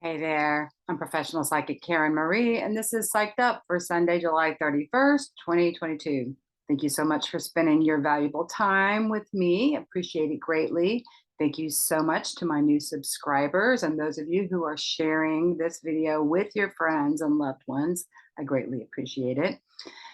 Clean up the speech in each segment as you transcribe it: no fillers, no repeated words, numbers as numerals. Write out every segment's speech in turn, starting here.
Hey there, I'm professional psychic Karen Marie, and this is Psyched Up for Sunday, July 31st, 2022. Thank you so much for spending your valuable time with me. Appreciate it greatly. Thank you so much to my new subscribers and those of you who are sharing this video with your friends and loved ones. I greatly appreciate it.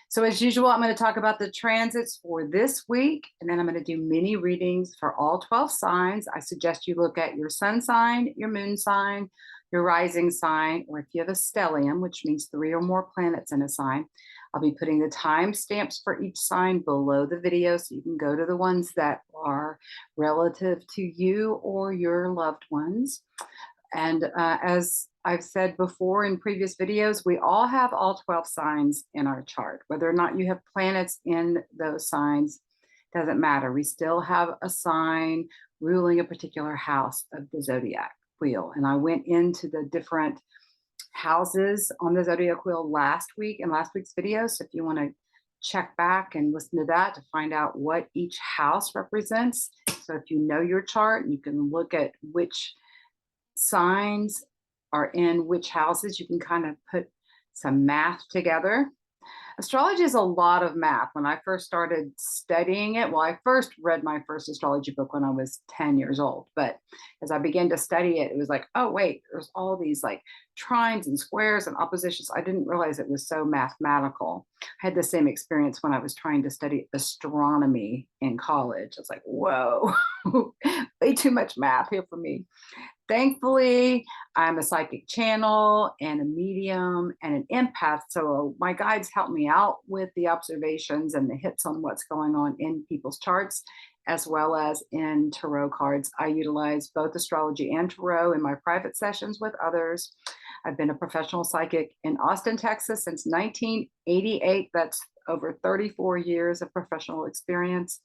So as usual, I'm going to talk about the transits for this week, and then I'm going to do mini readings for all 12 signs. I suggest you look at your sun sign, your moon sign, your rising sign, or if you have a stellium, which means 3 or more planets in a sign. I'll be putting the timestamps for each sign below the video so you can go to the ones that are relative to you or your loved ones. And as I've said before in previous videos, we all have all 12 signs in our chart. Whether or not you have planets in those signs doesn't matter. We still have a sign ruling a particular house of the zodiac wheel. And I went into the different houses on the zodiac wheel last week in last week's video. So if you want to check back and listen to that to find out what each house represents. So if you know your chart, you can look at which signs are in which houses. You can kind of put some math together. Astrology is a lot of math. When I first started studying it, well, I first read my first astrology book when I was 10 years old. But as I began to study it, it was like, oh, wait, there's all these like trines and squares and oppositions. I didn't realize it was so mathematical. I had the same experience when I was trying to study astronomy in college. It's like, whoa, way too much math here for me. Thankfully, I'm a psychic channel and a medium and an empath. So my guides help me out with the observations and the hits on what's going on in people's charts, as well as in tarot cards. I utilize both astrology and tarot in my private sessions with others. I've been a professional psychic in Austin, Texas since 1988. That's over 34 years of professional experience.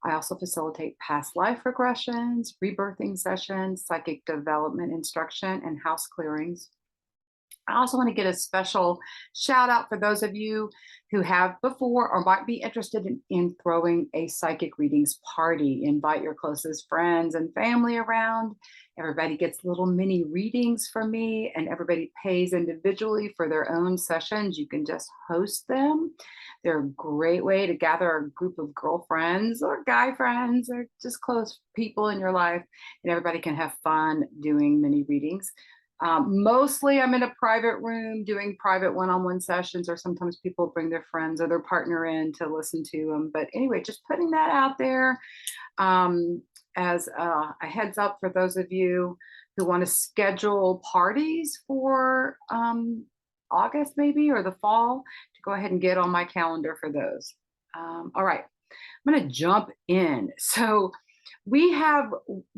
I also facilitate past life regressions, rebirthing sessions, psychic development instruction, and house clearings. I also want to get a special shout out for those of you who have before or might be interested in throwing a psychic readings party. Invite your closest friends and family around. Everybody gets little mini readings from me, and everybody pays individually for their own sessions. You can just host them. They're a great way to gather a group of girlfriends or guy friends or just close people in your life, and everybody can have fun doing mini readings. Mostly I'm in a private room doing private one-on-one sessions, or sometimes people bring their friends or their partner in to listen to them. But anyway, just putting that out there as a heads up for those of you who want to schedule parties for August maybe, or the fall, to go ahead and get on my calendar for those. All right, I'm going to jump in. So we have,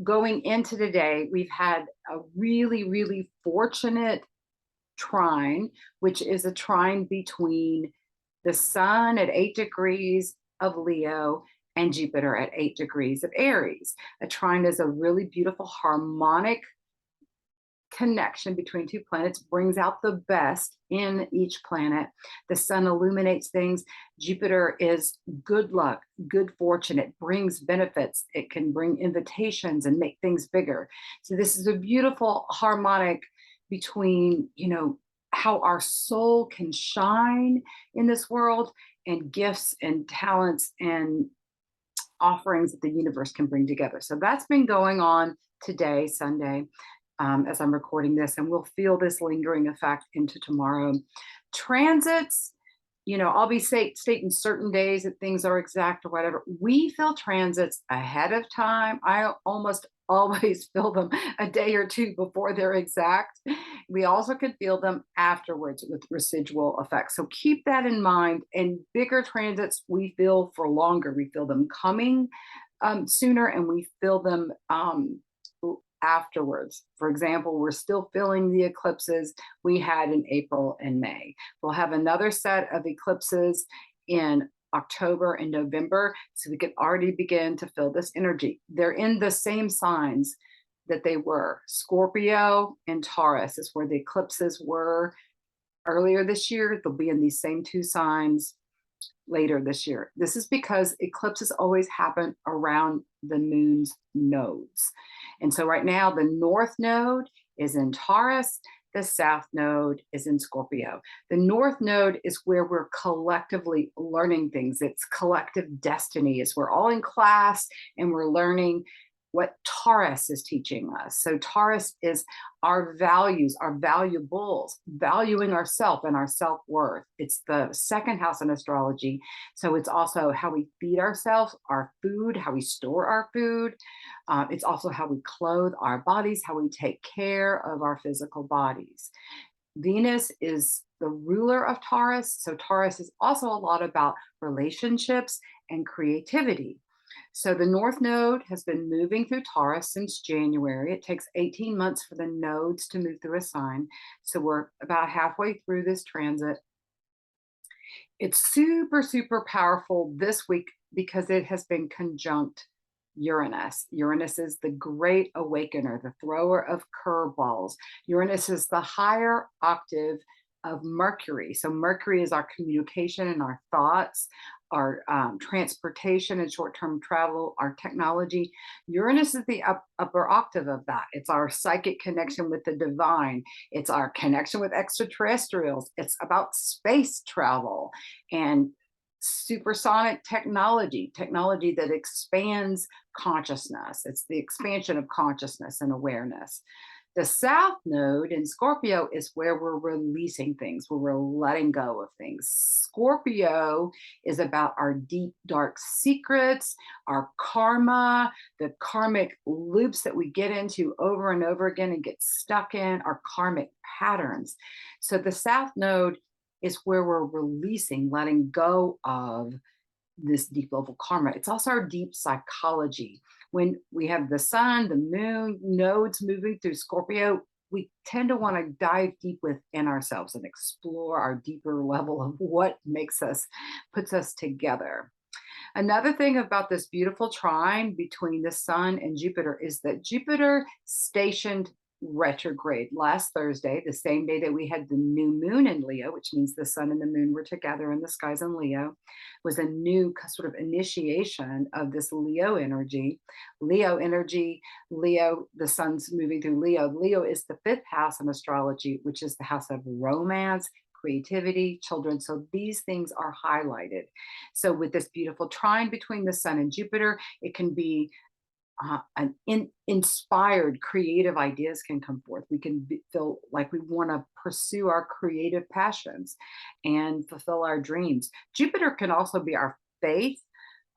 going into today, we've had a really, really fortunate trine, which is a trine between the sun at 8 degrees of Leo and Jupiter at 8 degrees of Aries. A trine is a really beautiful harmonic connection between two planets, brings out the best in each planet. The sun illuminates things. Jupiter is good luck, good fortune. It brings benefits. It can bring invitations and make things bigger. So this is a beautiful harmonic between, how our soul can shine in this world, and gifts and talents and offerings that the universe can bring together. So that's been going on today, Sunday, as I'm recording this, and we'll feel this lingering effect into tomorrow. Transits, I'll be stating certain days that things are exact or whatever. We feel transits ahead of time. I almost always feel them a day or two before they're exact. We also can feel them afterwards with residual effects. So keep that in mind. And bigger transits we feel for longer. We feel them coming sooner, and we feel them afterwards. For example, we're still feeling the eclipses we had in April and May. We'll have another set of eclipses in October and November, so we can already begin to feel this energy. They're in the same signs that they were. Scorpio and Taurus is where the eclipses were earlier this year. They'll be in these same two signs later this year. This is because eclipses always happen around the moon's nodes. And so right now the north node is in Taurus. The south node is in Scorpio. The north node is where we're collectively learning things. It's collective destiny. It's we're all in class and we're learning what Taurus is teaching us. So Taurus is our values, our valuables, valuing ourselves and our self-worth. It's the second house in astrology. So it's also how we feed ourselves, our food, how we store our food. It's also how we clothe our bodies, how we take care of our physical bodies. Venus is the ruler of Taurus. So Taurus is also a lot about relationships and creativity. So the North Node has been moving through Taurus since January. It takes 18 months for the nodes to move through a sign. So we're about halfway through this transit. It's super, super powerful this week because it has been conjunct Uranus. Uranus is the great awakener, the thrower of curveballs. Uranus is the higher octave of Mercury. So Mercury is our communication and our thoughts, our transportation and short-term travel, our technology. Uranus is the upper octave of that. It's our psychic connection with the divine. It's our connection with extraterrestrials. It's about space travel and supersonic technology, technology that expands consciousness. It's the expansion of consciousness and awareness. The South Node in Scorpio is where we're releasing things, where we're letting go of things. Scorpio is about our deep, dark secrets, our karma, the karmic loops that we get into over and over again and get stuck in, our karmic patterns. So the South Node is where we're releasing, letting go of this deep level karma. It's also our deep psychology. When we have the sun, the moon, nodes moving through Scorpio, we tend to want to dive deep within ourselves and explore our deeper level of what puts us together. Another thing about this beautiful trine between the sun and Jupiter is that Jupiter stationed retrograde last Thursday, the same day that we had the new moon in Leo, which means the sun and the moon were together in the skies in Leo, was a new sort of initiation of this Leo energy. Leo energy, Leo, the sun's moving through Leo. Leo is the fifth house in astrology, which is the house of romance, creativity, children. So these things are highlighted. So with this beautiful trine between the sun and Jupiter, it can be inspired creative ideas can come forth. We can feel like we want to pursue our creative passions and fulfill our dreams. Jupiter can also be our faith,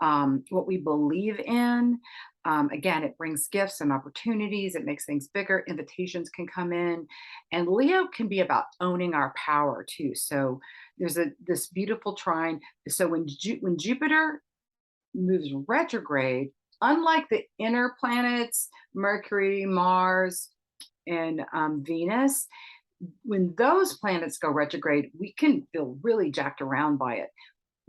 what we believe in. Again, it brings gifts and opportunities. It makes things bigger. Invitations can come in. And Leo can be about owning our power too. So there's this beautiful trine. So when Jupiter moves retrograde, unlike the inner planets, Mercury, Mars, and Venus, when those planets go retrograde, we can feel really jacked around by it.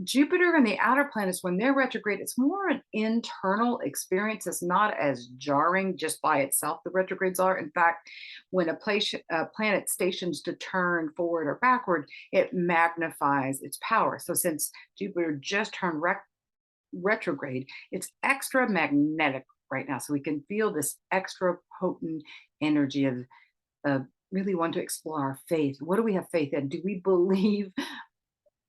Jupiter and the outer planets, when they're retrograde, it's more an internal experience. It's not as jarring just by itself, the retrogrades are. In fact, when a planet stations to turn forward or backward, it magnifies its power. So since Jupiter just turned retrograde, it's extra magnetic right now. So we can feel this extra potent energy of really want to explore our faith. What do we have faith in? Do we believe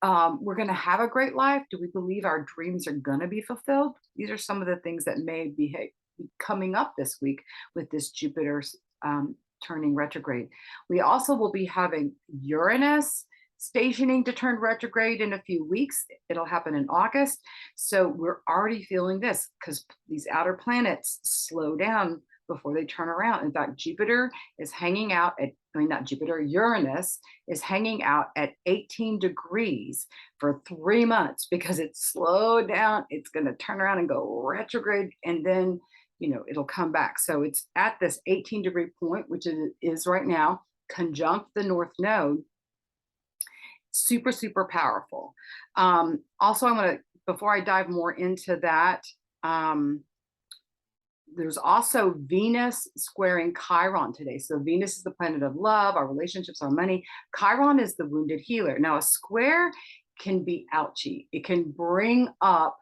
we're going to have a great life? Do we believe our dreams are going to be fulfilled? These are some of the things that may be coming up this week with this Jupiter turning retrograde. We also will be having Uranus stationing to turn retrograde in a few weeks. It'll happen in August. So we're already feeling this because these outer planets slow down before they turn around. In fact, Jupiter is hanging out at, not Jupiter, Uranus is hanging out at 18 degrees for 3 months because it's slowed down. It's going to turn around and go retrograde and then, it'll come back. So it's at this 18-degree point, which it is right now, conjunct the North Node. Super, super powerful. Also, I want to, before I dive more into that, there's also Venus squaring Chiron today. So Venus is the planet of love, our relationships, our money. Chiron is the wounded healer. Now, a square can be ouchy. It can bring up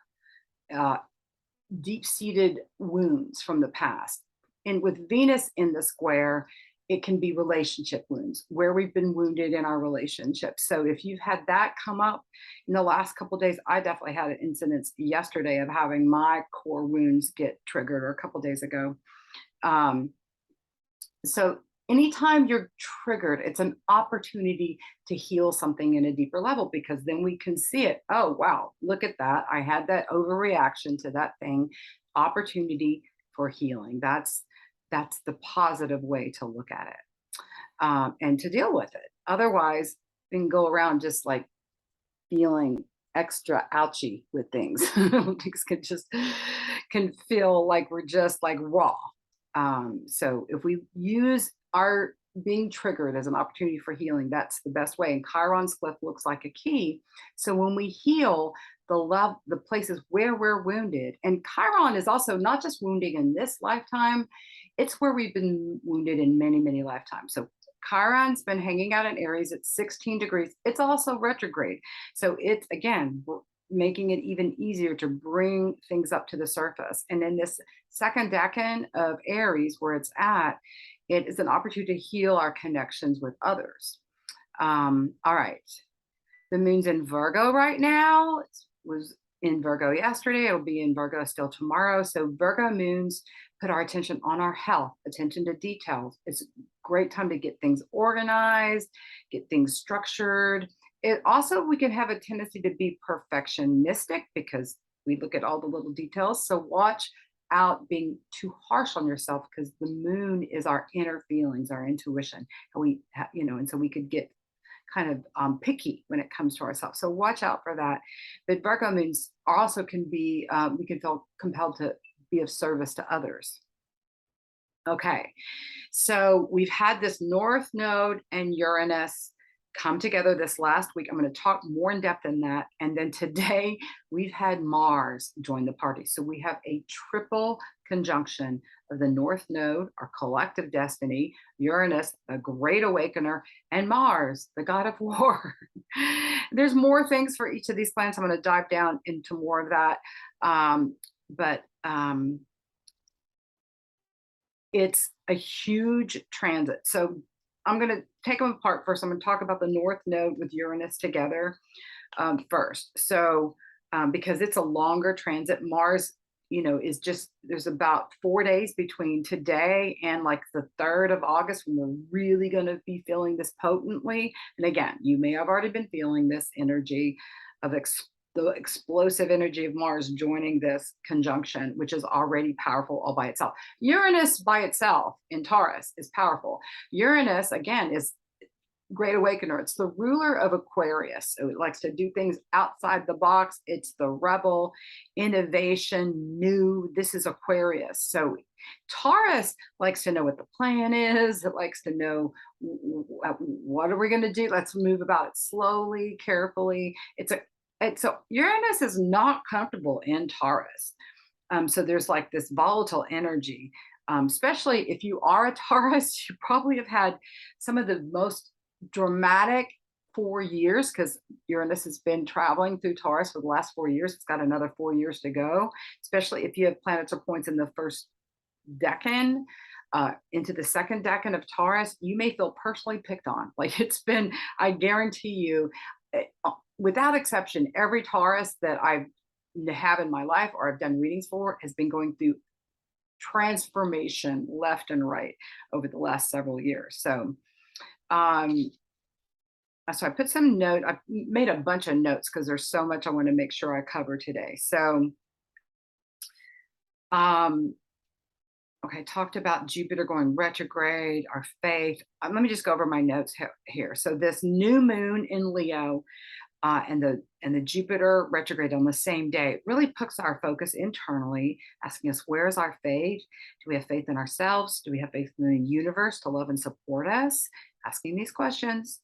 deep-seated wounds from the past. And with Venus in the square, It can be relationship wounds, where we've been wounded in our relationships. So if you've had that come up in the last couple of days, I definitely had an incident yesterday of having my core wounds get triggered, or a couple of days ago. Um, so anytime you're triggered, it's an opportunity to heal something in a deeper level, because then we can see it. Oh, wow, look at that. I had that overreaction to that thing. Opportunity for healing. That's the positive way to look at it, and to deal with it. Otherwise, we can go around just like feeling extra ouchy with things. Things can feel like we're just like raw. So if we use our being triggered as an opportunity for healing, that's the best way. And Chiron's glyph looks like a key. So when we heal the places where we're wounded, and Chiron is also not just wounding in this lifetime, it's where we've been wounded in many, many lifetimes. So Chiron's been hanging out in Aries at 16 degrees. It's also retrograde. So it's, again, making it even easier to bring things up to the surface. And in this second decan of Aries, where it's at, it is an opportunity to heal our connections with others. All right. The moon's in Virgo right now. It was in Virgo yesterday. It'll be in Virgo still tomorrow. So Virgo moons put our attention on our health, attention to details. It's a great time to get things organized, get things structured. It also, we can have a tendency to be perfectionistic because we look at all the little details. So watch out being too harsh on yourself, because the moon is our inner feelings, our intuition. And and so we could get kind of picky when it comes to ourselves. So watch out for that. But Virgo moons also can be, we can feel compelled to be of service to others. Okay, so we've had this North Node and Uranus come together this last week. I'm going to talk more in depth in that. And then today we've had Mars join the party. So we have a triple conjunction of the North Node, our collective destiny, Uranus, the great awakener, and Mars, the god of war. There's more things for each of these planets. I'm going to dive down into more of that. But it's a huge transit. So I'm going to take them apart first. I'm going to talk about the North Node with Uranus together first. So because it's a longer transit, Mars, is just, there's about 4 days between today and like the 3rd of August when we're really going to be feeling this potently. And again, you may have already been feeling this energy of the explosive energy of Mars joining this conjunction, which is already powerful all by itself. Uranus by itself in Taurus is powerful. Uranus, again, is great awakener. It's the ruler of Aquarius. So it likes to do things outside the box. It's the rebel, innovation, new. This is Aquarius. So Taurus likes to know what the plan is. It likes to know, what are we going to do? Let's move about it slowly, carefully. So Uranus is not comfortable in Taurus. So there's like this volatile energy, especially if you are a Taurus. You probably have had some of the most dramatic 4 years, because Uranus has been traveling through Taurus for the last 4 years. It's got another 4 years to go, especially if you have planets or points in the first decan. Into the second decan of Taurus, you may feel personally picked on. Like it's been, I guarantee you, without exception, every Taurus that I have in my life or I've done readings for has been going through transformation left and right over the last several years. So I put some note. I made a bunch of notes because there's so much I want to make sure I cover today. So, okay, talked about Jupiter going retrograde, our faith. Let me just go over my notes here. So this new moon in Leo and the Jupiter retrograde on the same day really puts our focus internally, asking us, where is our faith? Do we have faith in ourselves? Do we have faith in the universe to love and support us? Asking these questions.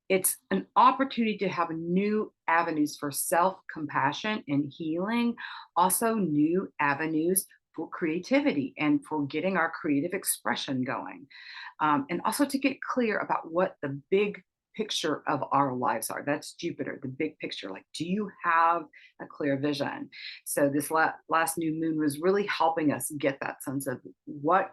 It's an opportunity to have new avenues for self-compassion and healing, also new avenues for creativity and for getting our creative expression going. And also to get clear about what the big picture of our lives are. That's Jupiter, the big picture. Like, do you have a clear vision? So this last new moon was really helping us get that sense of what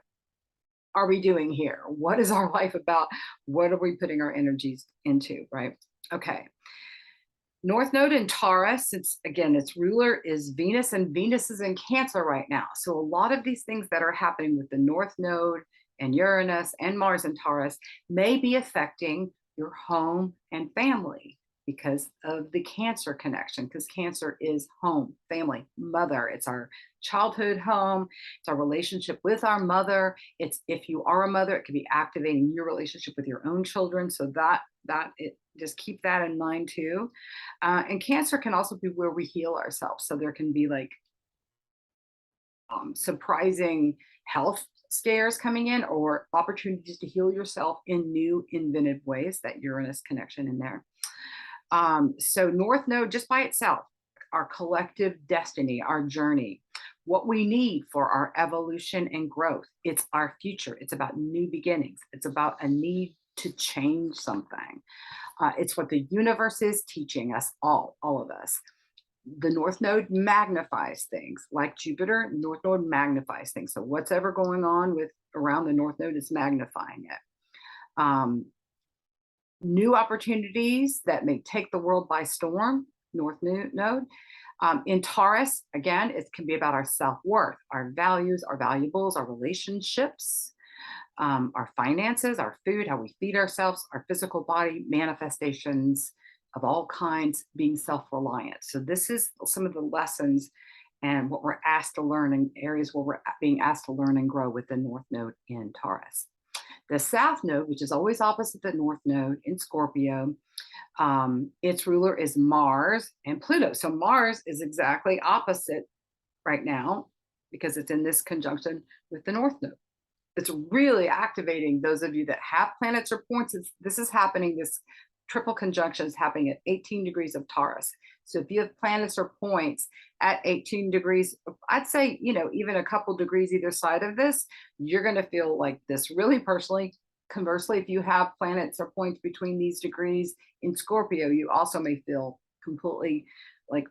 are we doing here? What is our life about? What are we putting our energies into, right? Okay. North Node in Taurus, it's again, its ruler is Venus, and Venus is in Cancer right now. So a lot of these things that are happening with the North Node and Uranus and Mars in Taurus may be affecting your home and family because of the Cancer connection, because Cancer is home, family, mother. It's our childhood home. It's our relationship with our mother. It's, if you are a mother, it could be activating your relationship with your own children. So just keep that in mind too. And Cancer can also be where we heal ourselves. So there can be like surprising health scares coming in, or opportunities to heal yourself in new, inventive ways. That Uranus connection in there. So North Node, just by itself, our collective destiny, our journey, what we need for our evolution and growth. It's our future. It's about new beginnings. It's about a need to change something. It's what the universe is teaching us all of us. The North Node magnifies things. Like Jupiter, North Node magnifies things. So what's ever going on with around the North Node is magnifying it. New opportunities that may take the world by storm, North Node. In Taurus, again, it can be about our self-worth, our values, our valuables, our relationships, our finances, our food, how we feed ourselves, our physical body, manifestations of all kinds, being self-reliant. So this is some of the lessons and what we're asked to learn in areas where we're being asked to learn and grow with the North Node in Taurus. The South Node, which is always opposite the North Node in Scorpio, its ruler is Mars and Pluto. So Mars is exactly opposite right now because it's in this conjunction with the North Node. It's really activating those of you that have planets or points. This is happening, this triple conjunction is happening at 18 degrees of Taurus. So if you have planets or points at 18 degrees, I'd say, even a couple degrees either side of this, you're going to feel like this really personally. Conversely, if you have planets or points between these degrees in Scorpio, you also may feel completely like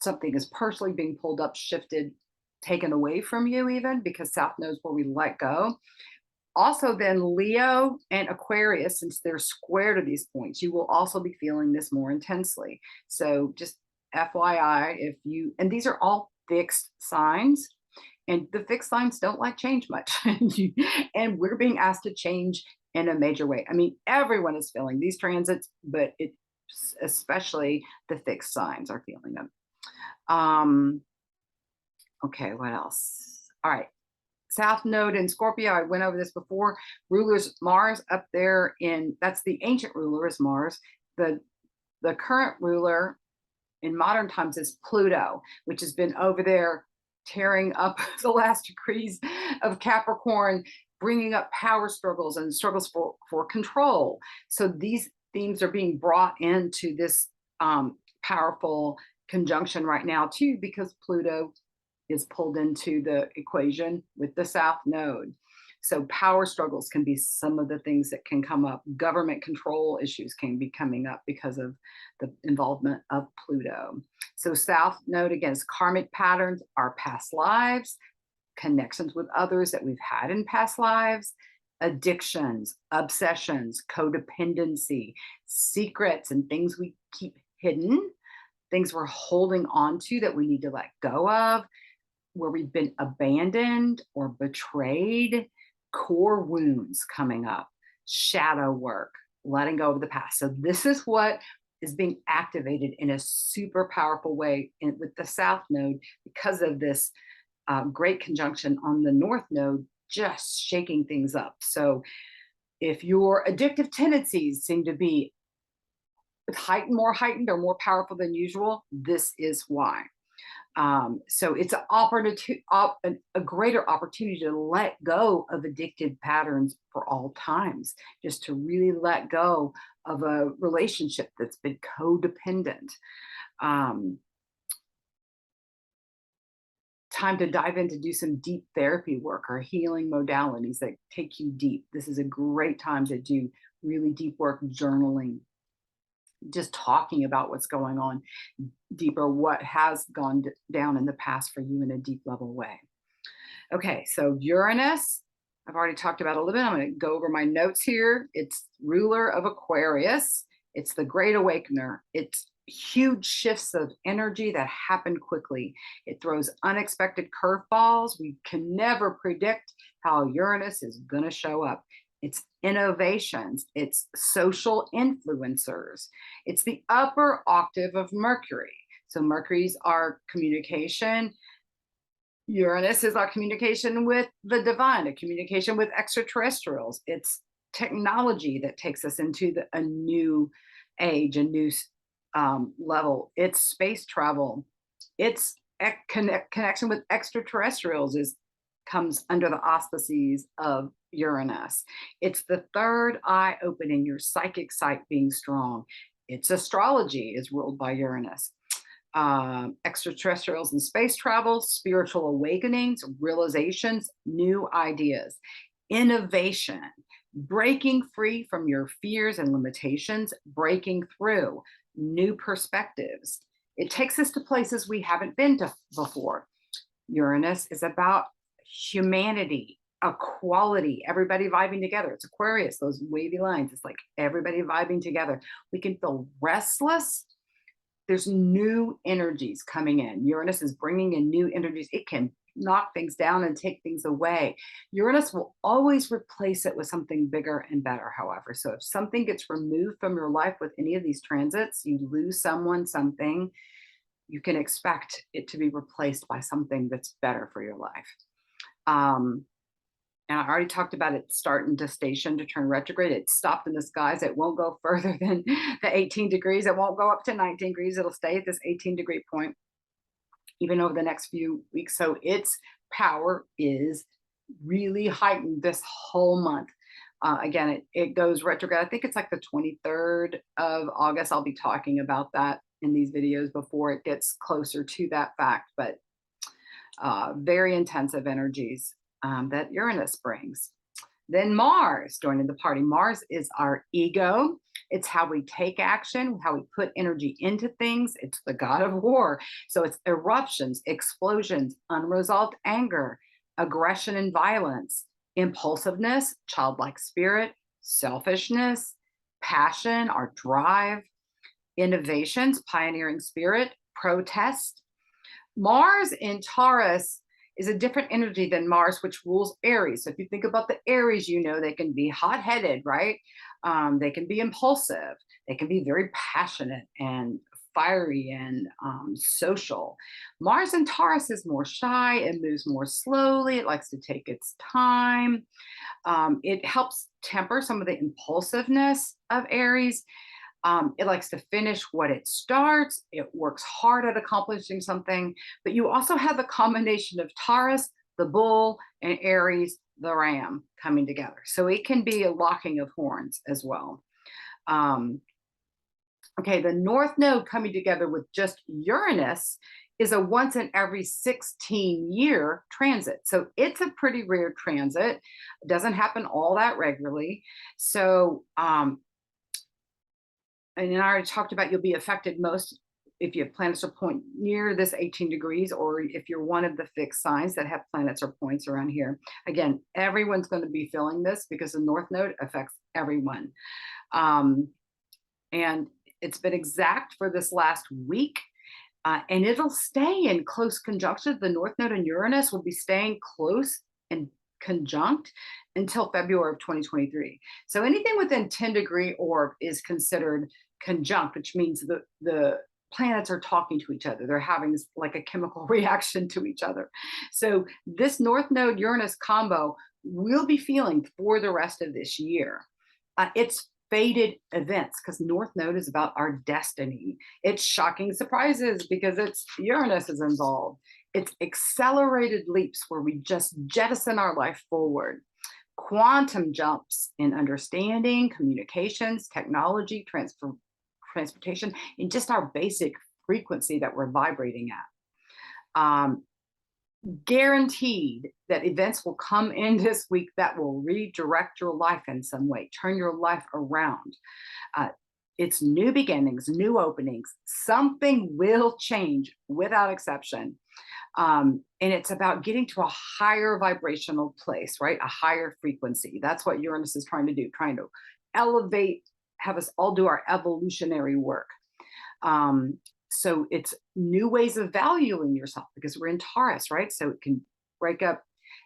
something is personally being pulled up, shifted, taken away from you, even because South knows where we let go. Also, then Leo and Aquarius, since they're square to these points, you will also be feeling this more intensely. So just FYI, and these are all fixed signs, and the fixed signs don't like change much. And we're being asked to change in a major way. I mean, everyone is feeling these transits, but especially the fixed signs are feeling them. Okay, what else? All right. South Node in Scorpio, I went over this before. Ruler's Mars up there that's the ancient ruler is Mars. The current ruler in modern times is Pluto, which has been over there tearing up the last degrees of Capricorn, bringing up power struggles and struggles for control. So these themes are being brought into this powerful conjunction right now too, because Pluto is pulled into the equation with the South Node. So power struggles can be some of the things that can come up. Government control issues can be coming up because of the involvement of Pluto. So South Node, again, is karmic patterns, our past lives, connections with others that we've had in past lives, addictions, obsessions, codependency, secrets and things we keep hidden, things we're holding on to that we need to let go of, where we've been abandoned or betrayed, core wounds coming up, shadow work, letting go of the past. So this is what is being activated in a super powerful way with the South Node because of this great conjunction on the North Node, just shaking things up. So if your addictive tendencies seem to be more heightened or more powerful than usual, this is why. So it's a greater opportunity to let go of addictive patterns for all times, just to really let go of a relationship that's been codependent. Time to dive in to do some deep therapy work or healing modalities that take you deep. This is a great time to do really deep work, journaling, just talking about what's going on deeper, what has gone down in the past for you in a deep level way. Okay, so Uranus I've already talked about a little bit. I'm going to go over my notes here. It's ruler of Aquarius. It's the great awakener. It's huge shifts of energy that happen quickly. It throws unexpected curveballs. We can never predict how Uranus is going to show up. It's innovations. It's social influencers. It's the upper octave of Mercury. So Mercury's our communication. Uranus is our communication with the divine, a communication with extraterrestrials. It's technology that takes us into a new age, a new level. It's space travel. It's connection with extraterrestrials comes under the auspices of Uranus. It's the third eye opening, your psychic sight being strong. It's astrology is ruled by Uranus. Extraterrestrials and space travel, spiritual awakenings, realizations, new ideas, innovation, breaking free from your fears and limitations, breaking through, new perspectives. It takes us to places we haven't been to before. Uranus is about humanity, equality, everybody vibing together. It's Aquarius, those wavy lines. It's like everybody vibing together. We can feel restless. There's new energies coming in. Uranus is bringing in new energies. It can knock things down and take things away. Uranus will always replace it with something bigger and better, however. So if something gets removed from your life with any of these transits, you lose someone, something, you can expect it to be replaced by something that's better for your life. And I already talked about it starting to station to turn retrograde. It stopped in the skies. It won't go further than the 18 degrees. It won't go up to 19 degrees. It'll stay at this 18-degree point even over the next few weeks. So its power is really heightened this whole month. Again, it goes retrograde. I think it's like the 23rd of August. I'll be talking about that in these videos before it gets closer to that fact. But very intensive energies that Uranus brings. Then Mars joining the party. Mars is our ego. It's how we take action, how we put energy into things. It's the god of war. So it's eruptions, explosions, unresolved anger, aggression and violence, impulsiveness, childlike spirit, selfishness, passion, our drive, innovations, pioneering spirit, protest. Mars in Taurus is a different energy than Mars, which rules Aries. So if you think about the Aries, you know, they can be hot-headed, right? They can be impulsive. They can be very passionate and fiery and social. Mars in Taurus is more shy. It moves more slowly. It likes to take its time. It helps temper some of the impulsiveness of Aries. It likes to finish what it starts. It works hard at accomplishing something, but you also have the combination of Taurus, the bull, and Aries, the ram, coming together. So it can be a locking of horns as well. Okay, the North Node coming together with just Uranus is a once in every 16-year transit. So it's a pretty rare transit. It doesn't happen all that regularly. So, and I already talked about you'll be affected most if you have planets or point near this 18 degrees, or if you're one of the fixed signs that have planets or points around here. Again, everyone's going to be feeling this because the North Node affects everyone. And it's been exact for this last week, and it'll stay in close conjunction. The North Node and Uranus will be staying close and conjunct until February of 2023. So anything within 10-degree orb is considered conjunct, which means the planets are talking to each other. They're having this, like a chemical reaction to each other. So this North Node Uranus combo we'll be feeling for the rest of this year. It's fated events because North Node is about our destiny. It's shocking surprises because it's Uranus is involved. It's accelerated leaps where we just jettison our life forward. Quantum jumps in understanding, communications, technology, transportation, and just our basic frequency that we're vibrating at. Guaranteed that events will come in this week that will redirect your life in some way, turn your life around. It's new beginnings, new openings. Something will change without exception. And it's about getting to a higher vibrational place, right? A higher frequency. That's what Uranus is trying to do, trying to elevate, have us all do our evolutionary work. So it's new ways of valuing yourself because we're in Taurus, right? So it can break up,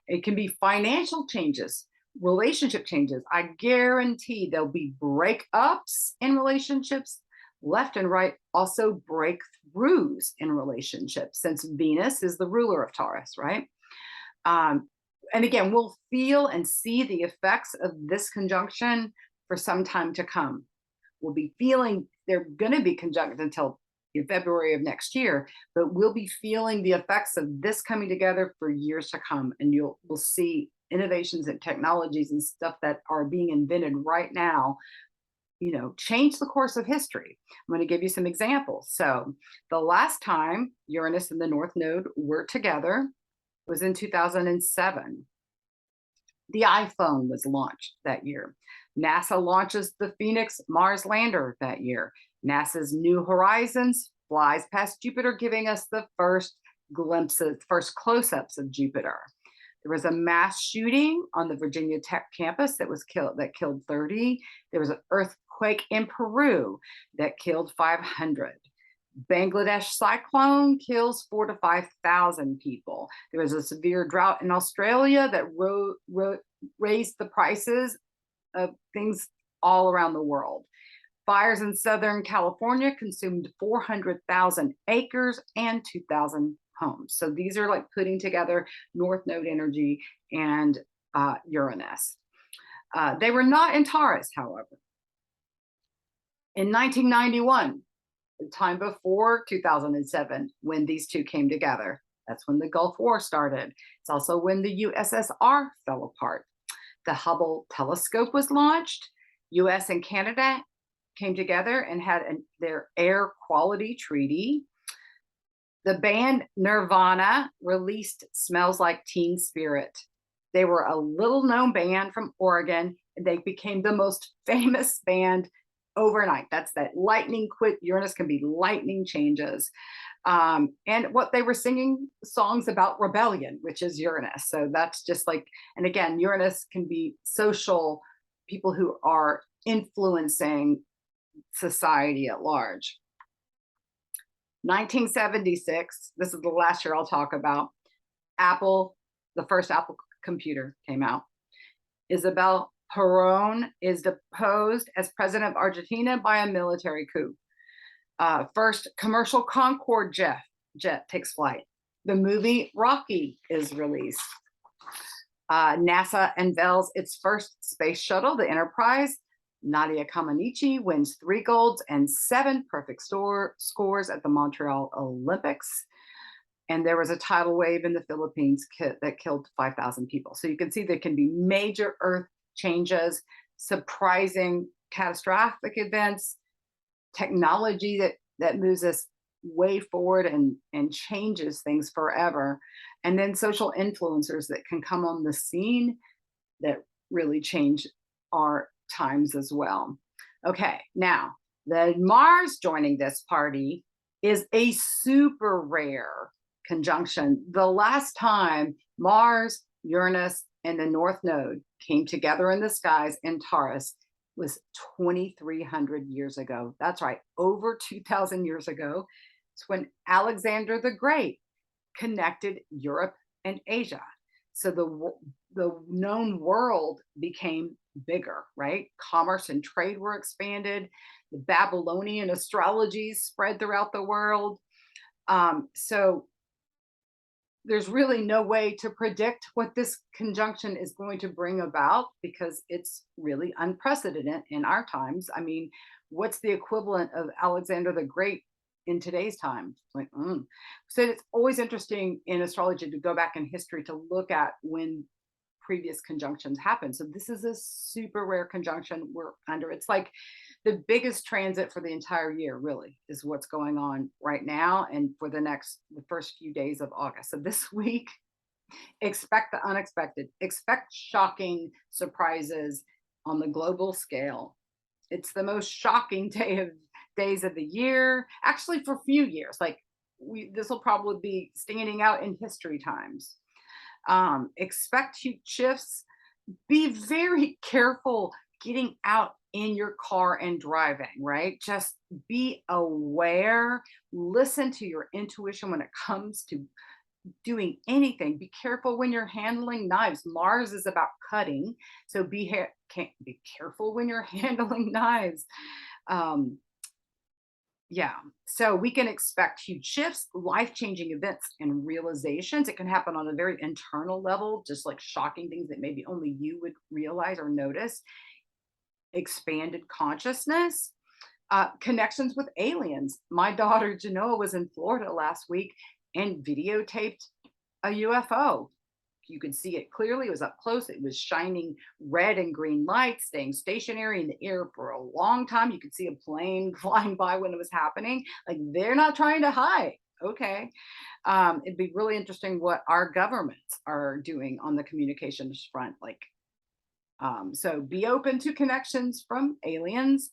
it can be financial changes, relationship changes. I guarantee there'll be breakups in relationships left and right, also breakthroughs in relationships, since Venus is the ruler of Taurus, right? And again, we'll feel and see the effects of this conjunction for some time to come. We'll be feeling, they're going to be conjunct until in February of next year, but we'll be feeling the effects of this coming together for years to come. And we'll see innovations and technologies and stuff that are being invented right now, change the course of history. I'm going to give you some examples. So the last time Uranus and the North Node were together was in 2007. The iPhone was launched that year. NASA launches the Phoenix Mars lander that year. NASA's New Horizons flies past Jupiter, giving us the first glimpses, first close-ups of Jupiter. There was a mass shooting on the Virginia Tech campus that killed 30. There was an earthquake in Peru that killed 500. Bangladesh cyclone kills 4,000 to 5,000 people. There was a severe drought in Australia that raised the prices of things all around the world. Fires in Southern California consumed 400,000 acres and 2,000 homes. So these are like putting together North Node energy and Uranus. They were not in Taurus, however. In 1991, the time before 2007, when these two came together, that's when the Gulf War started. It's also when the USSR fell apart. The Hubble telescope was launched. US and Canada came together and had their air quality treaty. The band Nirvana released Smells Like Teen Spirit. They were a little known band from Oregon, and they became the most famous band overnight. That's that lightning quick. Uranus can be lightning changes. And what they were singing songs about rebellion, which is Uranus. So that's just like, and again, Uranus can be social, people who are influencing society at large. 1976, this is the last year I'll talk about. Apple, the first Apple computer came out. Isabel Perón is deposed as president of Argentina by a military coup. First commercial Concorde jet takes flight. The movie Rocky is released. NASA unveils its first space shuttle, the Enterprise. Nadia Comaneci wins 3 golds and 7 perfect scores at the Montreal Olympics. And there was a tidal wave in the Philippines that killed 5,000 people. So you can see there can be major Earth changes, surprising catastrophic events, technology that moves us way forward and changes things forever. And then social influencers that can come on the scene that really change our times as well. Okay, now the Mars joining this party is a super rare conjunction. The last time Mars, Uranus, and the North Node came together in the skies in Taurus was 2,300 years ago. That's right, over 2,000 years ago. It's when Alexander the Great connected Europe and Asia. So the known world became bigger, right? Commerce and trade were expanded. The Babylonian astrology spread throughout the world. So there's really no way to predict what this conjunction is going to bring about because it's really unprecedented in our times. I mean, what's the equivalent of Alexander the Great in today's time? So it's always interesting in astrology to go back in history to look at when previous conjunctions happen. So this is a super rare conjunction we're under. It's like the biggest transit for the entire year, really, is what's going on right now and for the first few days of August. So this week, expect the unexpected, expect shocking surprises on the global scale. It's the most shocking days of the year, actually for a few years. Like this will probably be standing out in history times. Expect huge shifts. Be very careful getting out in your car and driving, right? Just be aware, listen to your intuition when it comes to doing anything. Be careful when you're handling knives. Mars is about cutting, so be careful when you're handling knives. Um, yeah, so we can expect huge shifts, life-changing events, and realizations. It can happen on a very internal level, just like shocking things that maybe only you would realize or notice. Expanded consciousness, connections with aliens. My daughter Genoa was in Florida last week and videotaped a UFO. You could see it clearly. It was up close. It was shining red and green lights, staying stationary in the air for a long time. You could see a plane flying by when it was happening. Like, they're not trying to hide. Okay. It'd be really interesting what our governments are doing on the communications front. Like, so be open to connections from aliens,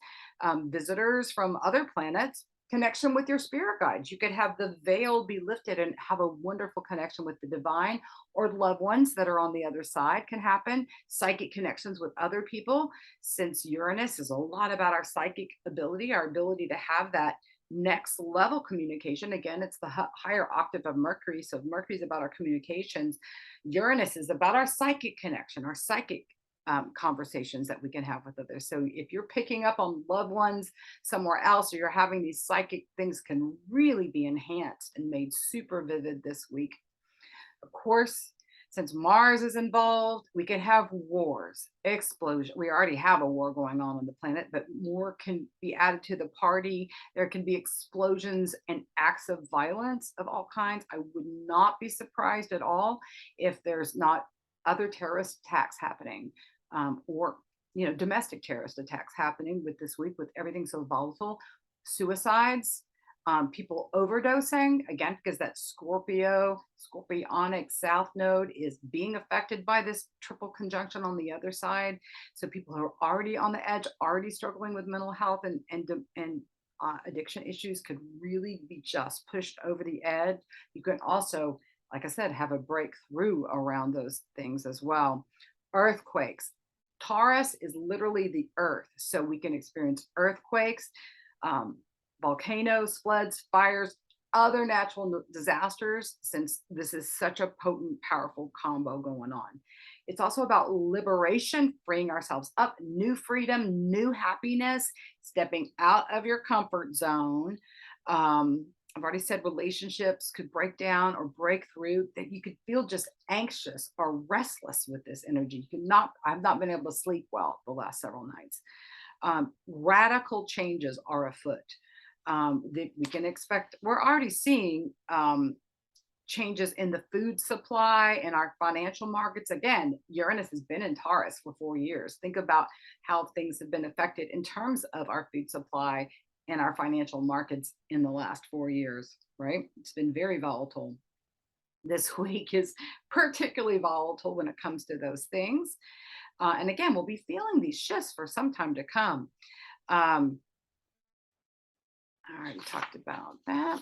visitors from other planets, connection with your spirit guides. You could have the veil be lifted and have a wonderful connection with the divine, or loved ones that are on the other side can happen. Psychic connections with other people, since Uranus is a lot about our psychic ability, our ability to have that next level communication. Again, it's the higher octave of Mercury. So Mercury is about our communications. Uranus is about our psychic connection, our psychic conversations that we can have with others. So if you're picking up on loved ones somewhere else, or you're having these psychic things, can really be enhanced and made super vivid this week. Of course, since Mars is involved, we could have wars, explosion. We already have a war going on the planet, but more can be added to the party. There can be explosions and acts of violence of all kinds. I would not be surprised at all if there's not other terrorist attacks happening, or domestic terrorist attacks happening with this week, with everything so volatile. Suicides, people overdosing, again, because that scorpionic south node is being affected by this triple conjunction on the other side. So people who are already on the edge, already struggling with mental health and addiction issues, could really be just pushed over the edge. You can also, like I said, have a breakthrough around those things as well. Earthquakes. Taurus is literally the earth, so we can experience earthquakes, volcanoes, floods, fires, other natural disasters, since this is such a potent, powerful combo going on. It's also about liberation, freeing ourselves up, new freedom, new happiness, stepping out of your comfort zone. I've already said relationships could break down or break through, that you could feel just anxious or restless with this energy. I've not been able to sleep well the last several nights. Radical changes are afoot. That we can expect. We're already seeing changes in the food supply and our financial markets. Again, Uranus has been in Taurus for 4 years. Think about how things have been affected in terms of our food supply and our financial markets in the last 4 years, right? It's been very volatile. This week is particularly volatile when it comes to those things. And again, we'll be feeling these shifts for some time to come. I already talked about that.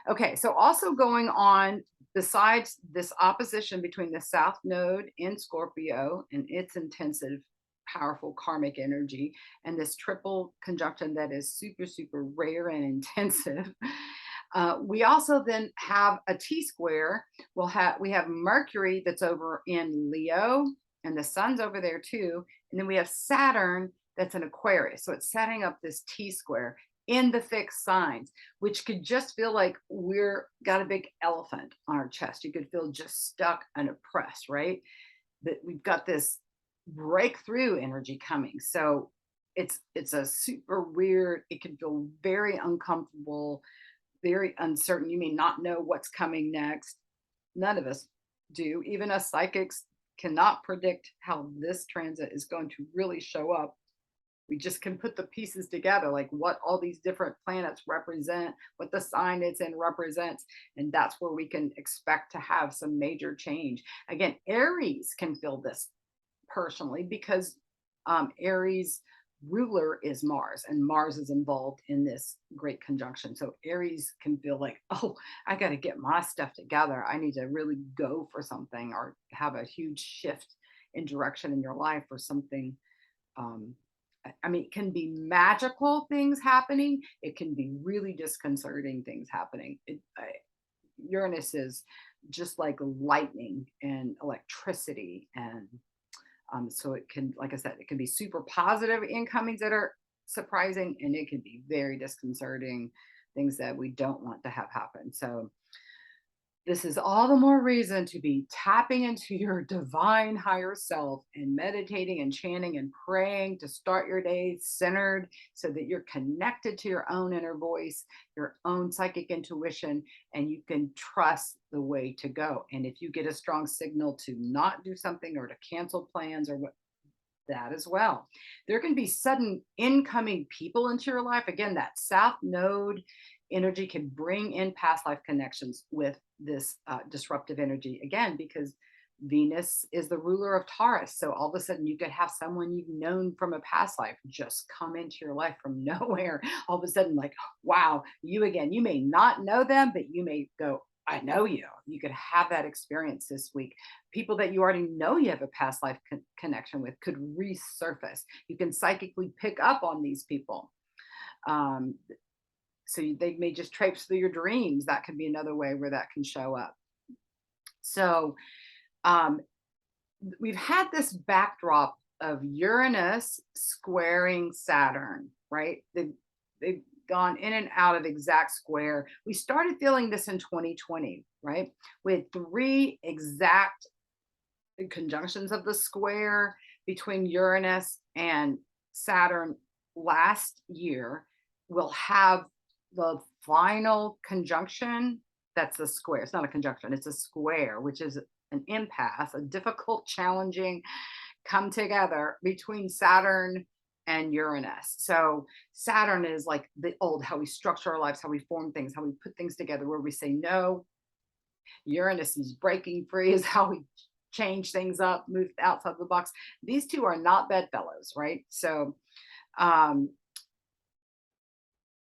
Okay, so also going on, besides this opposition between the South Node in Scorpio and its intensive, powerful karmic energy, and this triple conjunction that is super, super rare and intensive, we also then have a T-square. We have Mercury that's over in Leo, and the sun's over there too. And then we have Saturn that's in Aquarius. So it's setting up this T-square in the fixed signs, which could just feel like we're got a big elephant on our chest. You could feel just stuck and oppressed, right? That we've got this breakthrough energy coming. So it's a super weird, it can feel very uncomfortable, very uncertain. You may not know what's coming next. None of us do. Even us psychics cannot predict how this transit is going to really show up. We just can put the pieces together, like what all these different planets represent, what the sign it's in represents, and that's where we can expect to have some major change. Again, Aries can feel this personally, because Aries ruler is Mars, and Mars is involved in this great conjunction. So Aries can feel like, oh, I got to get my stuff together. I need to really go for something or have a huge shift in direction in your life or something. um, I mean, it can be magical things happening. It can be really disconcerting things happening. Uranus is just like lightning and electricity, and so it can, like I said, it can be super positive incomings that are surprising, and it can be very disconcerting things that we don't want to have happen. So this is all the more reason to be tapping into your divine higher self and meditating and chanting and praying to start your day centered so that you're connected to your own inner voice, your own psychic intuition, and you can trust the way to go. And if you get a strong signal to not do something or to cancel plans or what, that as well. There can be sudden incoming people into your life. Again, that South Node energy can bring in past life connections with this disruptive energy. Again, because Venus is the ruler of Taurus. So all of a sudden you could have someone you've known from a past life just come into your life from nowhere. All of a sudden, like, wow, you again. You may not know them, but you may go, I know you. You could have that experience this week. People that you already know you have a past life connection with could resurface. You can psychically pick up on these people. Um, they may just traipse through your dreams. That could be another way where that can show up. So um, we've had this backdrop of Uranus squaring Saturn, right? They've gone in and out of exact square. We started feeling this in 2020, right? We had 3 exact conjunctions of the square between Uranus and Saturn last year. We'll have the final conjunction. That's a square. It's not a conjunction, it's a square, which is an impasse, a difficult, challenging come together between Saturn and Uranus. So Saturn is like the old, how we structure our lives, how we form things, how we put things together, where we say no. Uranus is breaking free, is how we change things up, move outside the box. These two are not bedfellows, right? So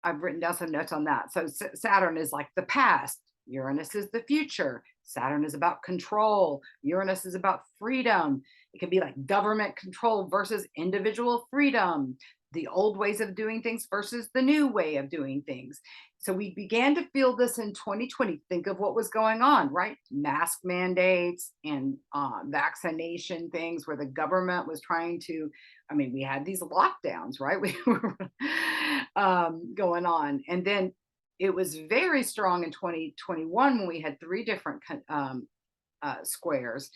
I've written down some notes on that. So Saturn is like the past. Uranus is the future. Saturn is about control. Uranus is about freedom. It can be like government control versus individual freedom, the old ways of doing things versus the new way of doing things. So we began to feel this in 2020. Think of what was going on, right? Mask mandates and vaccination things where the government was trying to, I mean, we had these lockdowns, right? We were going on. And then it was very strong in 2021 when we had 3 different squares.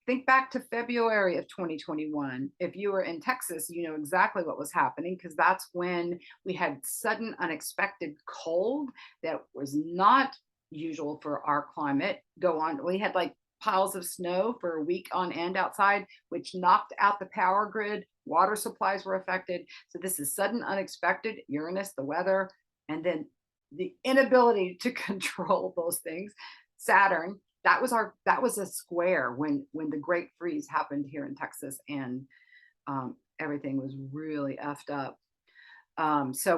Think back to February of 2021. If you were in Texas, you know exactly what was happening, because that's when we had sudden, unexpected cold that was not usual for our climate go on. We had like piles of snow for a week on end outside, which knocked out the power grid. Water supplies were affected. So this is sudden, unexpected. Uranus, the weather, and then the inability to control those things. Saturn, that was a square when the great freeze happened here in Texas, and everything was really effed up. So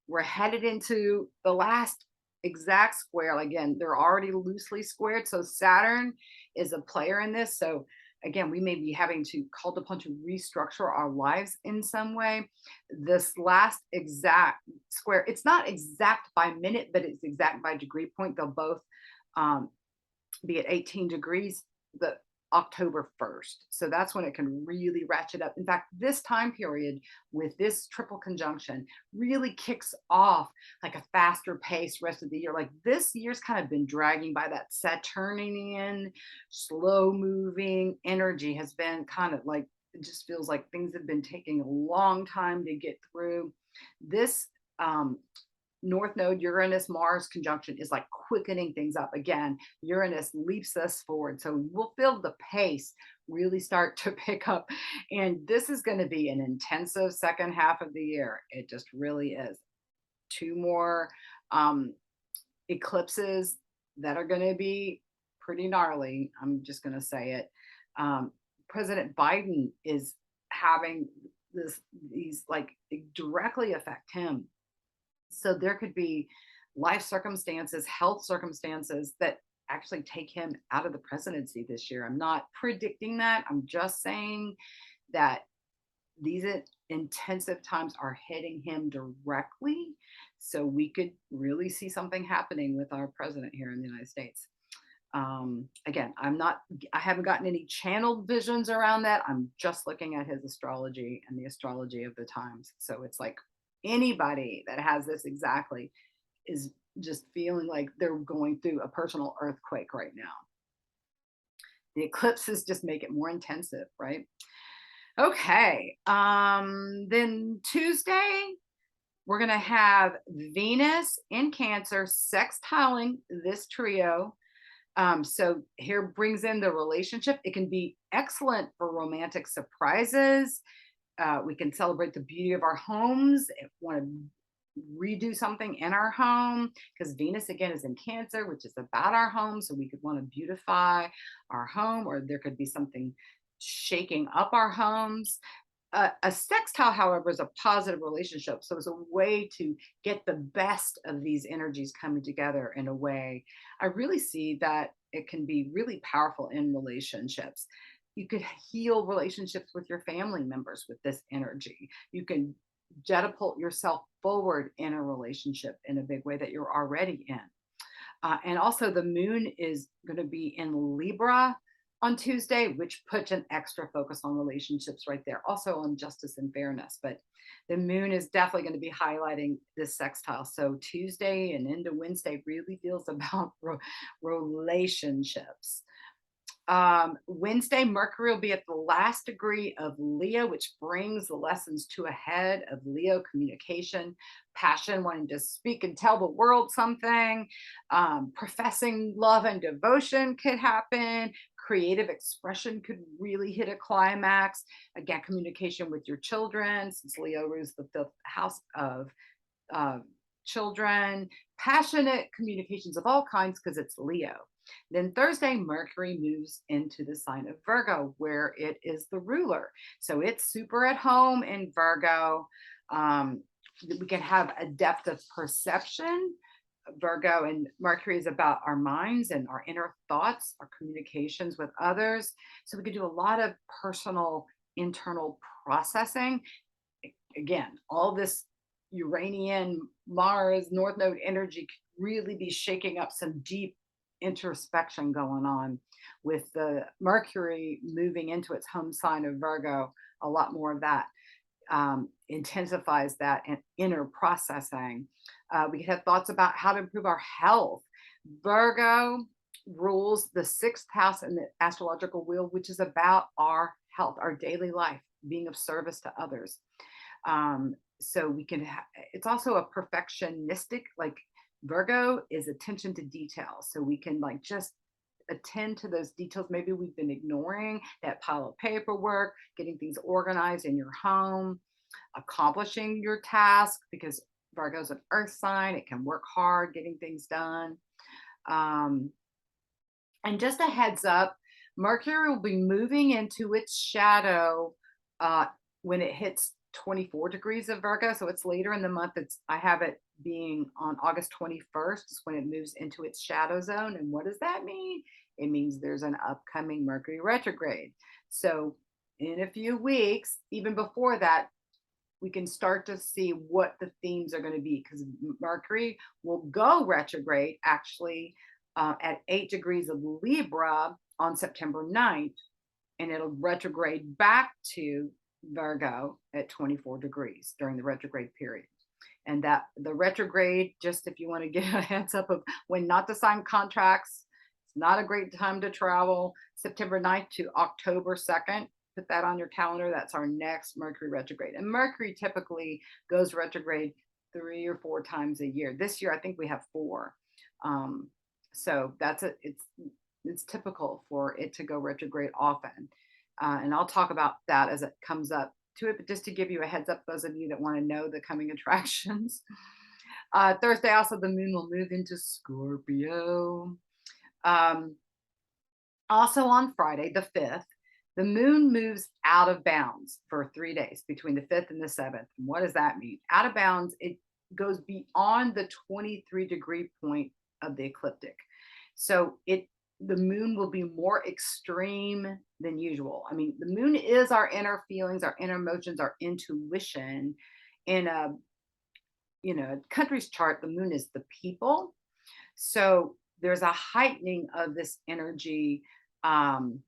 we're headed into the last exact square. Again, they're already loosely squared, so Saturn is a player in this. So again, we may be having to called upon to restructure our lives in some way. This last exact square, it's not exact by minute, but it's exact by degree point. They'll both be at 18 degrees the October 1st. So that's when it can really ratchet up. In fact, this time period with this triple conjunction really kicks off like a faster pace rest of the year. Like this year's kind of been dragging by. That Saturnian, slow moving energy has been kind of like, it just feels like things have been taking a long time to get through. This North Node Uranus Mars conjunction is like quickening things up. Again, Uranus leaps us forward. So we'll feel the pace really start to pick up. And this is going to be an intensive second half of the year. It just really is. 2 more eclipses that are going to be pretty gnarly. I'm just going to say it. President Biden is having these like directly affect him. So there could be life circumstances, health circumstances that actually take him out of the presidency this year. I'm not predicting that. I'm just saying that these intensive times are hitting him directly. So we could really see something happening with our president here in the United States. Again, I haven't gotten any channeled visions around that. I'm just looking at his astrology and the astrology of the times. So it's like anybody that has this exactly is just feeling like they're going through a personal earthquake right now. The eclipses just make it more intensive, right? Okay. Then Tuesday, we're going to have Venus in Cancer sextiling this trio. So here brings in the relationship. It can be excellent for romantic surprises. We can celebrate the beauty of our homes. Want to redo something in our home because Venus again is in Cancer, which is about our home. So we could want to beautify our home, or there could be something shaking up our homes. A sextile, however, is a positive relationship. So it's a way to get the best of these energies coming together in a way. I really see that it can be really powerful in relationships. You could heal relationships with your family members with this energy. You can catapult yourself forward in a relationship in a big way that you're already in. And also, the moon is going to be in Libra on Tuesday, which puts an extra focus on relationships right there, also on justice and fairness. But the moon is definitely going to be highlighting this sextile. So Tuesday and into Wednesday really feels about relationships. Wednesday, Mercury will be at the last degree of Leo, which brings the lessons to a head of Leo communication, passion, wanting to speak and tell the world something, professing love and devotion could happen. Creative expression could really hit a climax. Again, communication with your children, since Leo rules the fifth house of children, passionate communications of all kinds because it's Leo. Then Thursday, Mercury moves into the sign of Virgo, where it is the ruler. So it's super at home in Virgo. We can have a depth of perception. Virgo and Mercury is about our minds and our inner thoughts, our communications with others. So we can do a lot of personal internal processing. Again, all this Uranian, Mars, North Node energy could really be shaking up some deep introspection going on with the Mercury moving into its home sign of Virgo. A lot more of that intensifies that inner processing. We could have thoughts about how to improve our health. Virgo rules the sixth house in the astrological wheel, which is about our health, our daily life, being of service to others. So we can, it's also a perfectionistic, like Virgo is attention to detail. So we can like just attend to those details. Maybe we've been ignoring that pile of paperwork, getting things organized in your home, accomplishing your task, because Virgo's an earth sign. It can work hard getting things done. And just a heads up, Mercury will be moving into its shadow when it hits 24 degrees of Virgo. So it's later in the month. I have it being on August 21st is when it moves into its shadow zone. And what does that mean? It means there's an upcoming Mercury retrograde. So in a few weeks, even before that, we can start to see what the themes are going to be, because Mercury will go retrograde actually at 8 degrees of Libra on September 9th, and it'll retrograde back to Virgo at 24 degrees during the retrograde period. And that the retrograde, just if you want to get a heads up of when not to sign contracts, it's not a great time to travel. September 9th to October 2nd, put that on your calendar. That's our next Mercury retrograde. And Mercury typically goes retrograde 3 or 4 times a year. This year, I think we have 4. So it's typical for it to go retrograde often. And I'll talk about that as it comes up to it, but just to give you a heads up, those of you that want to know the coming attractions. Thursday, also, the moon will move into Scorpio. Also on Friday, the 5th, The moon moves out of bounds for 3 days between the 5th and the 7th. And what does that mean? Out of bounds, it goes beyond the 23-degree point of the ecliptic. So the moon will be more extreme than usual. I mean, the moon is our inner feelings, our inner emotions, our intuition. In a country's chart, the moon is the people. So there's a heightening of this energy from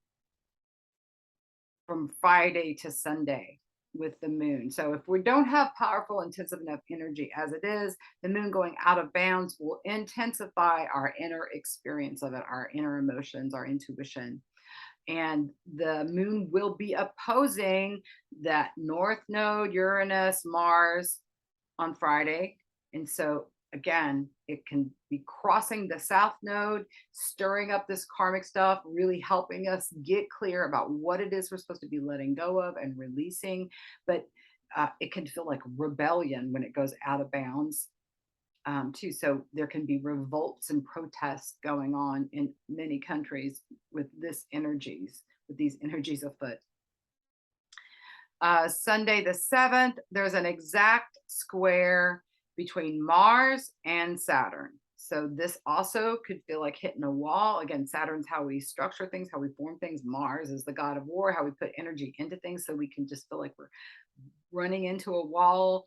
Friday to Sunday with the moon. So if we don't have powerful, intensive enough energy as it is, the moon going out of bounds will intensify our inner experience of it, our inner emotions, our intuition. And the moon will be opposing that North Node, Uranus, Mars on Friday. And so again, it can be crossing the South Node, stirring up this karmic stuff, really helping us get clear about what it is we're supposed to be letting go of and releasing. But it can feel like rebellion when it goes out of bounds too. So there can be revolts and protests going on in many countries with these energies afoot. Sunday the 7th, there's an exact square between Mars and Saturn. So this also could feel like hitting a wall. Again, Saturn's how we structure things, how we form things. Mars is the god of war, how we put energy into things so we can just feel like we're running into a wall.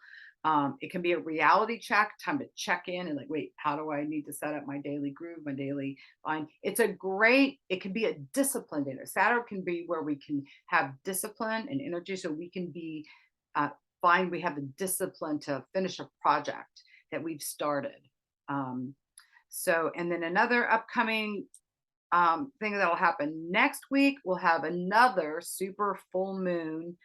It can be a reality check, time to check in and like, wait, how do I need to set up my daily groove, my daily line? It can be a discipline dinner. Saturn can be where we can have discipline and energy so we can be find we have the discipline to finish a project that we've started. And then another upcoming thing that'll happen next week, we'll have another super full moon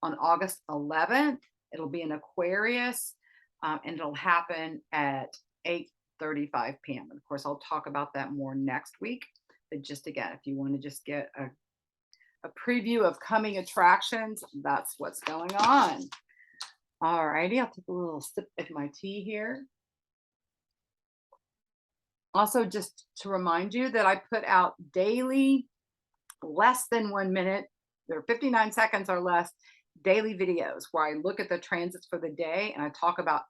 on August 11th. It'll be in Aquarius, and it'll happen at 8:35 p.m. And of course, I'll talk about that more next week. But just again, if you want to just get a preview of coming attractions, that's what's going on. All righty, I'll take a little sip of my tea here. Also, just to remind you that I put out daily, less than 1 minute, they're 59 seconds or less, daily videos where I look at the transits for the day and I talk about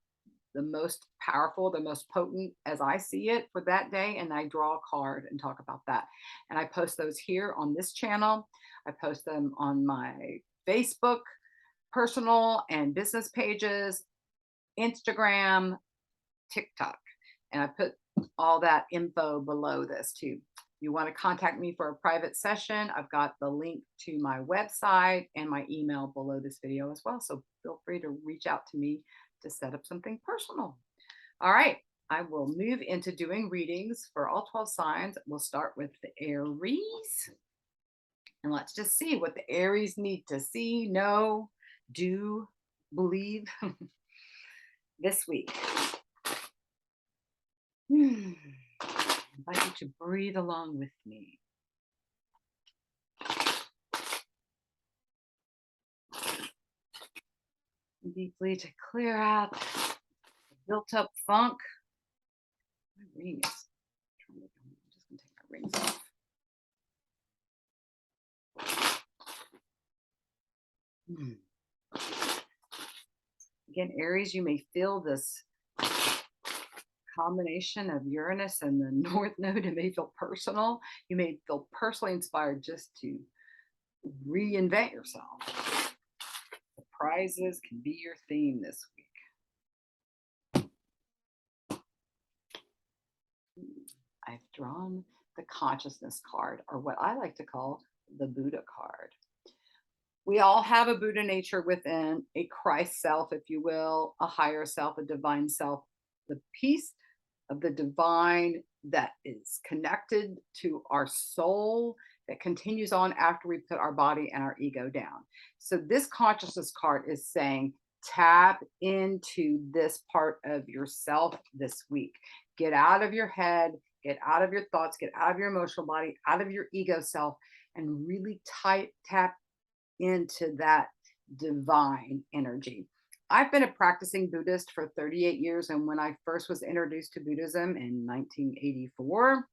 the most powerful, the most potent as I see it for that day. And I draw a card and talk about that. And I post those here on this channel. I post them on my Facebook, personal and business pages, Instagram, TikTok. And I put all that info below this too. You want to contact me for a private session, I've got the link to my website and my email below this video as well. So feel free to reach out to me to set up something personal. All right, I will move into doing readings for all 12 signs. We'll start with the Aries. And let's just see what the Aries need to see, know, do, believe this week. I invite you to breathe along with me. Deeply to clear out the built up funk. My ring is trying to, I'm just going to take my rings off. Again, Aries, you may feel this combination of Uranus and the North Node. It may feel personal. You may feel personally inspired just to reinvent yourself. Surprises can be your theme this week. I've drawn the consciousness card, or what I like to call the Buddha card. We all have a Buddha nature within, a Christ self, if you will, a higher self, a divine self, the piece of the divine that is connected to our soul that continues on after we put our body and our ego down. So this consciousness card is saying, tap into this part of yourself this week. Get out of your head, get out of your thoughts, get out of your emotional body, out of your ego self, and really tap into that divine energy. I've been a practicing Buddhist for 38 years. And when I first was introduced to Buddhism in 1984,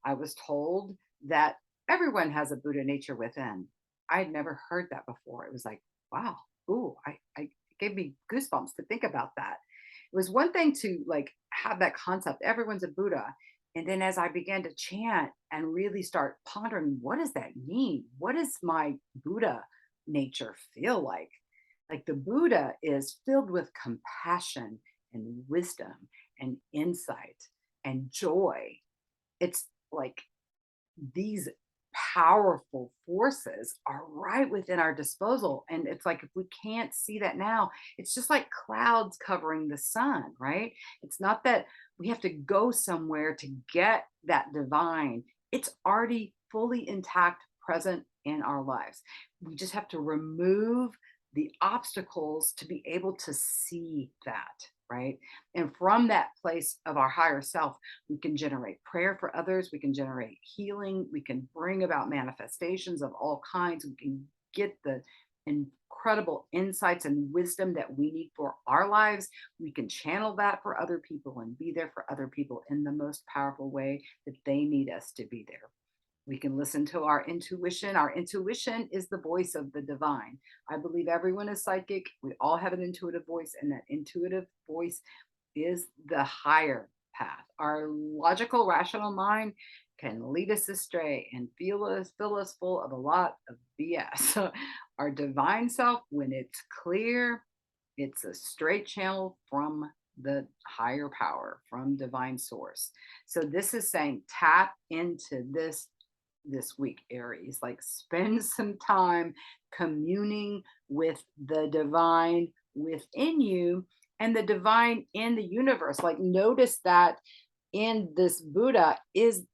I was told that everyone has a Buddha nature within. I had never heard that before. It was like, wow, ooh, I it gave me goosebumps to think about that. It was one thing to like have that concept, everyone's a Buddha. And then as I began to chant and really start pondering, what does that mean? What does my Buddha nature feel like? Like the Buddha is filled with compassion and wisdom and insight and joy. It's like these powerful forces are right within our disposal. And it's like if we can't see that now, it's just like clouds covering the sun, right? It's not that we have to go somewhere to get that divine, it's already fully intact, present in our lives. We just have to remove the obstacles to be able to see that, right? And from that place of our higher self, we can generate prayer for others, we can generate healing, we can bring about manifestations of all kinds, we can get the incredible insights and wisdom that we need for our lives. We can channel that for other people and be there for other people in the most powerful way that they need us to be there. We can listen to our intuition. Our intuition is the voice of the divine. I believe everyone is psychic. We all have an intuitive voice, and that intuitive voice is the higher path. Our logical, rational mind can lead us astray and fill us full of a lot of BS. Our divine self, when it's clear, it's a straight channel from the higher power, from divine source. So this is saying tap into this week, Aries. Like spend some time communing with the divine within you and the divine in the universe. Like notice that in this Buddha is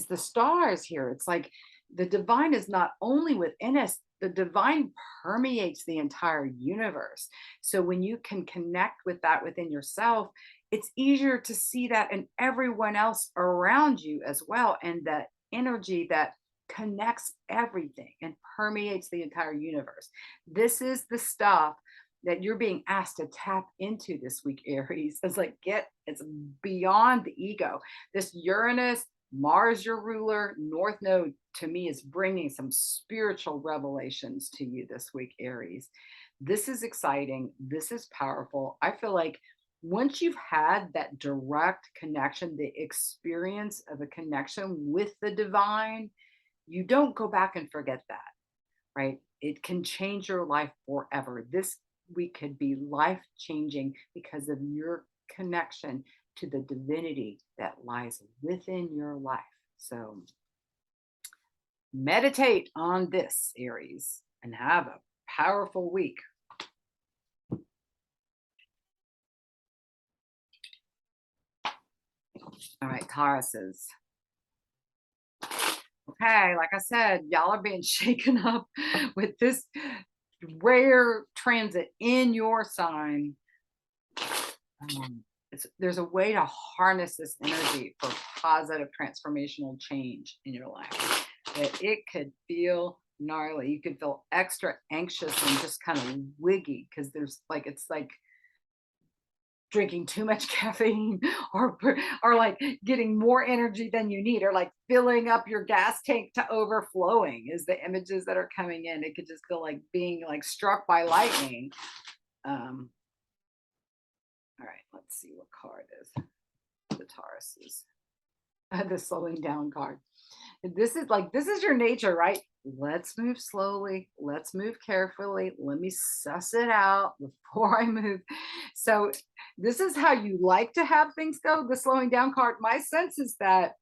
the stars here. It's like the divine is not only within us, the divine permeates the entire universe. So when you can connect with that within yourself, it's easier to see that in everyone else around you as well. And that energy that connects everything and permeates the entire universe. This is the stuff that you're being asked to tap into this week, Aries. It's like it's beyond the ego. This Uranus, Mars, your ruler, North Node, to me is bringing some spiritual revelations to you this week, Aries. This is exciting. This is powerful. I feel like once you've had that direct connection, the experience of a connection with the divine, you don't go back and forget that, right? It can change your life forever. This week could be life changing because of your connection to the divinity that lies within your life. So meditate on this, Aries, and have a powerful week. All right, Tauruses. Okay, like I said, y'all are being shaken up with this rare transit in your sign. There's a way to harness this energy for positive transformational change in your life. That it could feel gnarly. You could feel extra anxious and just kind of wiggy because it's like drinking too much caffeine or like getting more energy than you need, or like filling up your gas tank to overflowing is the images that are coming in. It could just feel like being like struck by lightning. All right, let's see what card is the Tauruses. The slowing down card. This is your nature, right? Let's move slowly. Let's move carefully. Let me suss it out before I move. So this is how you like to have things go. The slowing down card. My sense is that,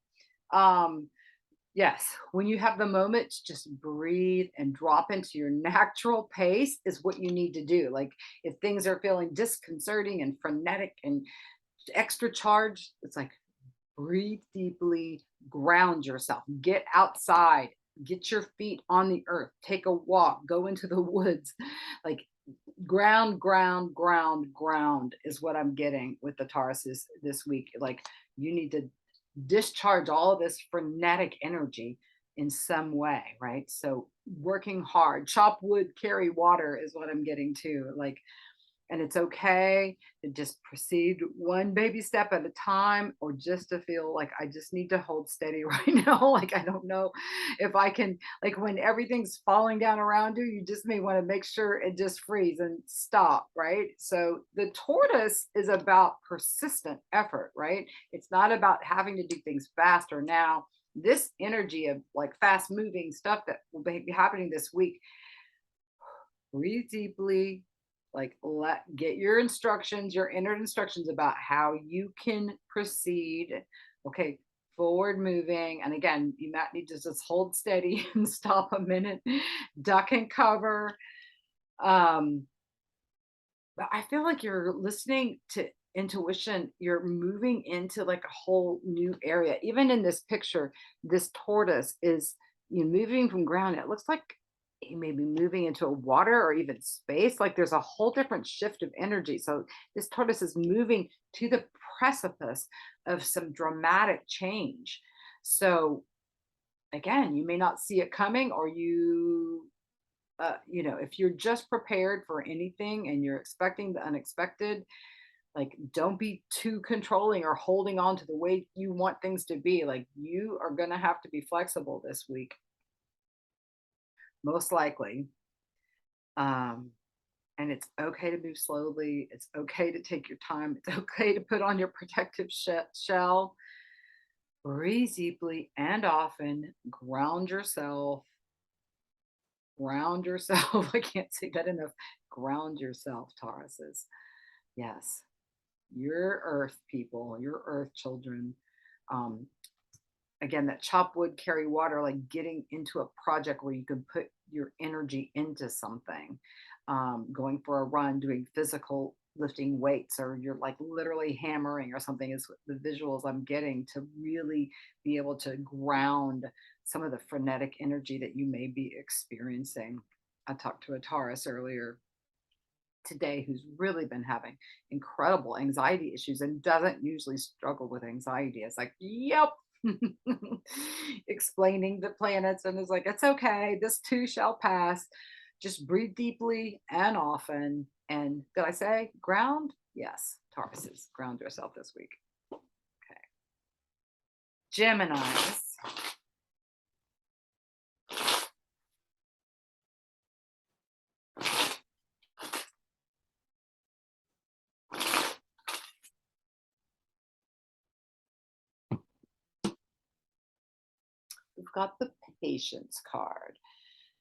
yes, when you have the moment to just breathe and drop into your natural pace is what you need to do. Like if things are feeling disconcerting and frenetic and extra charged, it's like breathe deeply, ground yourself, get outside, get your feet on the earth, take a walk, go into the woods. Like ground is what I'm getting with the Tauruses this week. Like you need to discharge all of this frenetic energy in some way, right? So working hard, chop wood, carry water is what I'm getting to. Like And it's okay to just proceed one baby step at a time, or just to feel like I just need to hold steady right now. Like, I don't know if I can, like, when everything's falling down around you, you just may want to make sure it just freeze and stop, right? So the tortoise is about persistent effort, right? It's not about having to do things faster. Now, this energy of like fast moving stuff that will be happening this week, breathe deeply, like get your instructions, your inner instructions about how you can proceed. Okay, forward moving. And again, you might need to just hold steady and stop a minute, duck and cover. um but I feel like you're listening to intuition. You're moving into like a whole new area. Even in this picture, this tortoise is, you know, moving from ground. It looks like he may be moving into a water or even space. Like there's a whole different shift of energy. So this tortoise is moving to the precipice of some dramatic change. So again, you may not see it coming, or you know, if you're just prepared for anything and you're expecting the unexpected, like don't be too controlling or holding on to the way you want things to be. Like you are going to have to be flexible this week, most likely. Um, and it's okay to move slowly. It's okay to take your time. It's okay to put on your protective shell. Breathe deeply and often. Ground yourself. Ground yourself. I can't say that enough. Ground yourself, Tauruses. Yes, your earth people, your earth children. Um, Again, that chop wood, carry water, like getting into a project where you can put your energy into something, going for a run, doing physical lifting weights, or you're like literally hammering or something, is the visuals I'm getting, to really be able to ground some of the frenetic energy that you may be experiencing. I talked to a Taurus earlier today who's really been having incredible anxiety issues and doesn't usually struggle with anxiety. It's like, yep. Explaining the planets, and it's like, it's okay, this too shall pass. Just breathe deeply and often. And did I say ground? Yes, Tauruses, ground yourself this week. Okay. Geminis. We've got the patience card.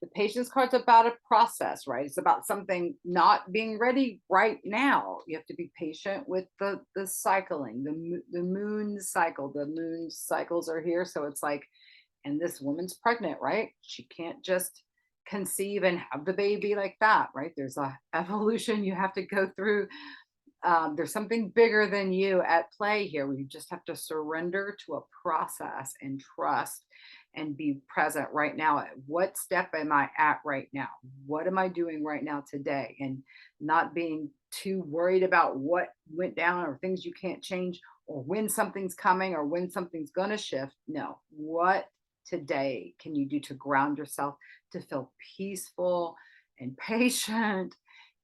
The patience card's about a process, right? It's about something not being ready right now. You have to be patient with the cycling, the moon cycle. The moon cycles are here, so it's like, and this woman's pregnant, right? She can't just conceive and have the baby like that, right? There's a evolution you have to go through. There's something bigger than you at play here, where you just have to surrender to a process and trust and be present right now. At what step am I at right now? What am I doing right now today? And not being too worried about what went down, or things you can't change, or when something's coming, or when something's going to shift. No, what today can you do to ground yourself, to feel peaceful and patient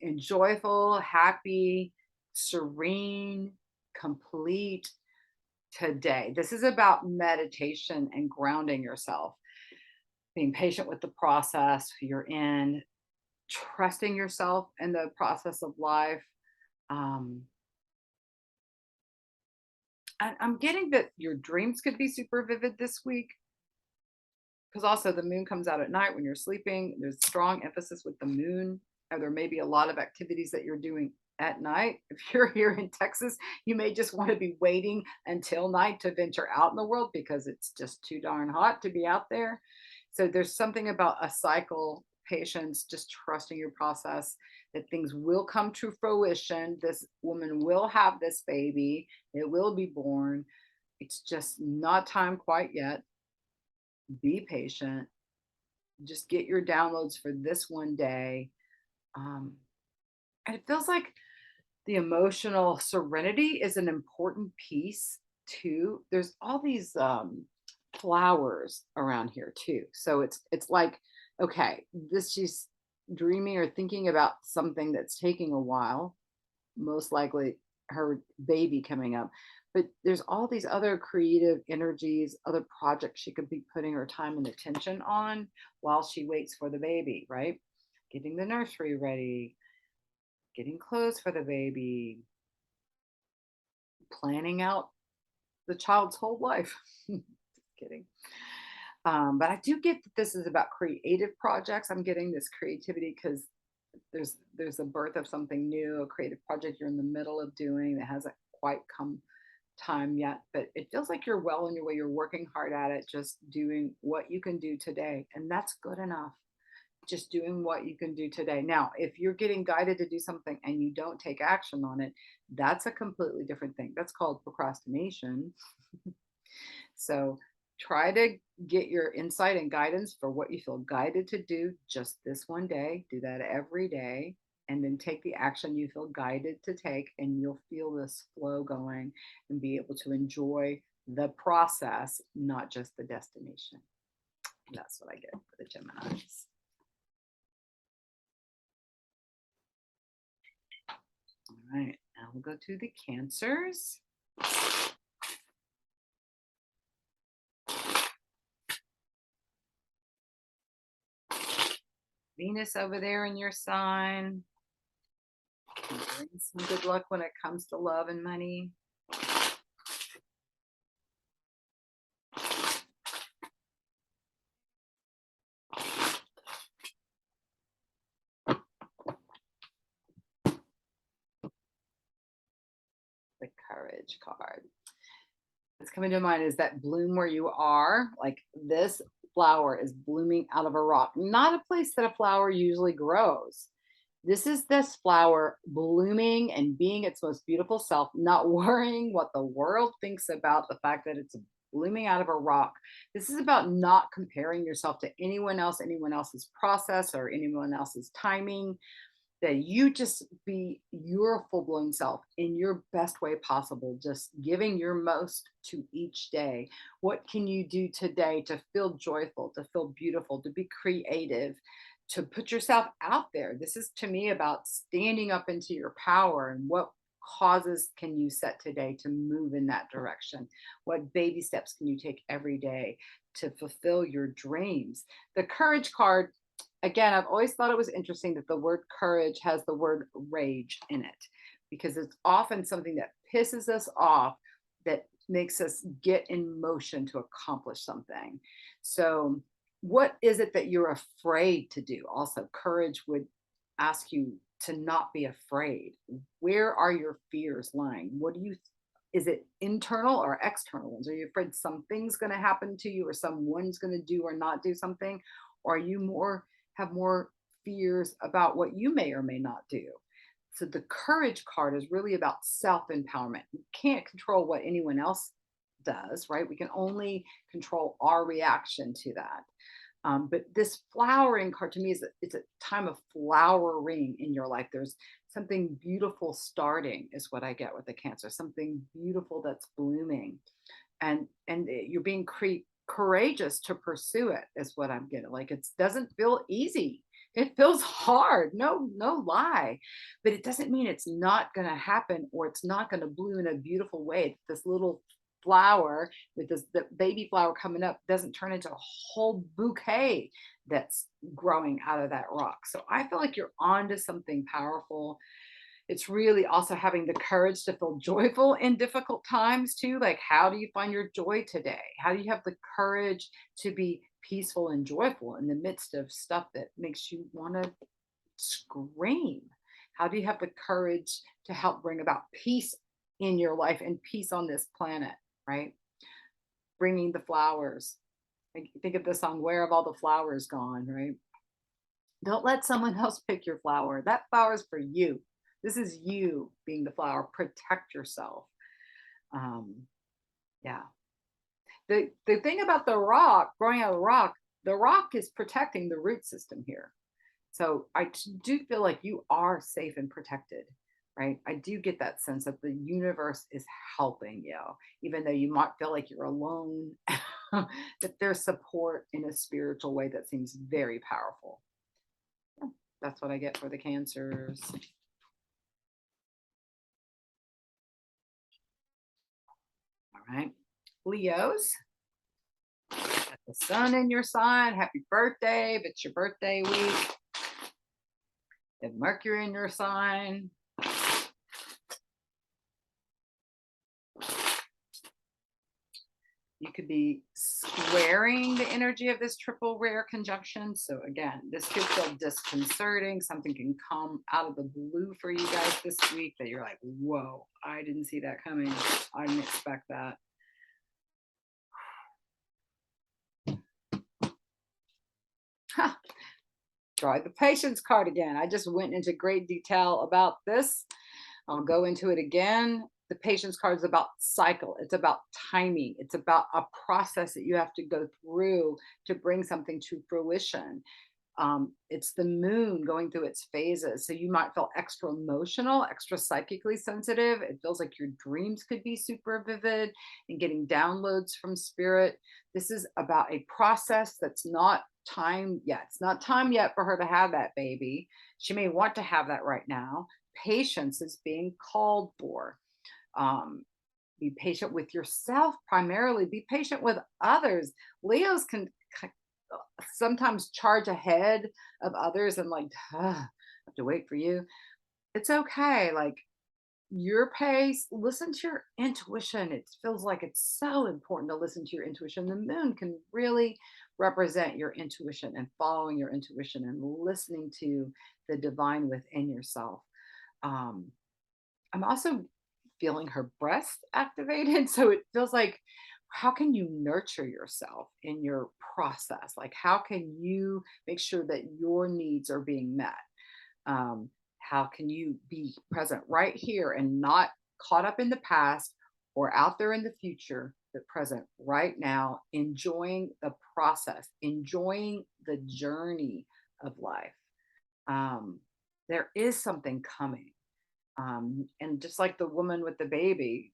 and joyful, happy, serene, complete today? This is about meditation and grounding yourself, being patient with the process you're in, trusting yourself in the process of life. Um, I'm getting that your dreams could be super vivid this week, because also the moon comes out at night when you're sleeping. There's strong emphasis with the moon. Or there may be a lot of activities that you're doing at night. If you're here in Texas, you may just want to be waiting until night to venture out in the world, because it's just too darn hot to be out there. So there's something about a cycle, patience, just trusting your process, that things will come to fruition. This woman will have this baby, it will be born. It's just not time quite yet. Be patient. Just get your downloads for this one day. And it feels like the emotional serenity is an important piece too. There's all these flowers around here too. So it's like, okay, this, she's dreaming or thinking about something that's taking a while. most likely her baby coming up. But there's all these other creative energies, other projects she could be putting her time and attention on while she waits for the baby, right? Getting the nursery ready, getting clothes for the baby, planning out the child's whole life. Just kidding. But I do get that this is about creative projects. I'm getting this creativity because there's a birth of something new, a creative project you're in the middle of doing that hasn't quite come time yet, but it feels like you're well on your way. You're working hard at it, just doing what you can do today, and that's good enough. Just doing what you can do today. Now, if you're getting guided to do something and you don't take action on it, that's a completely different thing. That's called procrastination. So try to get your insight and guidance for what you feel guided to do just this one day. Do that every day. And then take the action you feel guided to take, and you'll feel this flow going and be able to enjoy the process, not just the destination. That's what I get for the Geminis. All right, now we'll go to the Cancers. Venus over there in your sign. Bring some good luck when it comes to love and money. The Courage card. What's coming to mind is that bloom where you are. Like this flower is blooming out of a rock, not a place that a flower usually grows. This is this flower blooming and being its most beautiful self, not worrying what the world thinks about the fact that it's blooming out of a rock. This is about not comparing yourself to anyone else, anyone else's process, or anyone else's timing. That you just be your full blown self in your best way possible, just giving your most to each day. What can you do today to feel joyful, to feel beautiful, to be creative, to put yourself out there? This is to me about standing up into your power, and what causes can you set today to move in that direction? What baby steps can you take every day to fulfill your dreams? The Courage card, again, I've always thought it was interesting that the word courage has the word rage in it, because it's often something that pisses us off that makes us get in motion to accomplish something. So, what is it that you're afraid to do? Also, courage would ask you to not be afraid. Where are your fears lying? What do you Is it internal or external ones? Are you afraid something's going to happen to you, or someone's going to do or not do something? Or are you have more fears about what you may or may not do? So the Courage card is really about self-empowerment. You can't control what anyone else does, right? We can only control our reaction to that. But this flowering card to me is it's a time of flowering in your life. There's something beautiful starting, is what I get with the Cancer. Something beautiful that's blooming, and you're being courageous to pursue it, is what I'm getting. Like, it doesn't feel easy. It feels hard. No lie. But it doesn't mean it's not going to happen, or it's not going to bloom in a beautiful way. This little flower with the baby flower coming up doesn't turn into a whole bouquet that's growing out of that rock. So I feel like you're onto something powerful. It's really also having the courage to feel joyful in difficult times too. Like, how do you find your joy today? How do you have the courage to be peaceful and joyful in the midst of stuff that makes you want to scream? How do you have the courage to help bring about peace in your life and peace on this planet, right? Bringing the flowers. Think of the song, Where Have All the Flowers Gone, right? Don't let someone else pick your flower. That flower is for you. This is you being the flower. Protect yourself. Um, yeah. The thing about the rock, growing out of the rock is protecting the root system here. So I do feel like you are safe and protected, right? I do get that sense that the universe is helping you, even though you might feel like you're alone, that there's support in a spiritual way that seems very powerful. Yeah, that's what I get for the Cancers. right. Leos, got the sun in your sign. Happy birthday if it's your birthday week. You have Mercury in your sign. You could be squaring the energy of this triple rare conjunction. So again, this could feel disconcerting. Something can come out of the blue for you guys this week that you're like, whoa, I didn't see that coming. I didn't expect that. Draw the patience card again. I just went into great detail about this. I'll go into it again. The patience card is about cycle. It's about timing. It's about a process that you have to go through to bring something to fruition. It's the moon going through its phases. So you might feel extra emotional, extra psychically sensitive. It feels like your dreams could be super vivid and getting downloads from spirit. This is about a process that's not time yet. It's not time yet for her to have that baby. She may want to have that right now. Patience is being called for. Be patient with yourself primarily. Be patient with others. Leos can sometimes charge ahead of others and like, I have to wait for you. It's okay. Like your pace, listen to your intuition. It feels like it's so important to listen to your intuition. The moon can really represent your intuition and following your intuition and listening to the divine within yourself. Um, I'm also feeling her breast activated. So it feels like, how can you nurture yourself in your process? Like, how can you make sure that your needs are being met? How can you be present right here and not caught up in the past or out there in the future, but present right now, enjoying the process, enjoying the journey of life? Um, there is something coming. And just like the woman with the baby,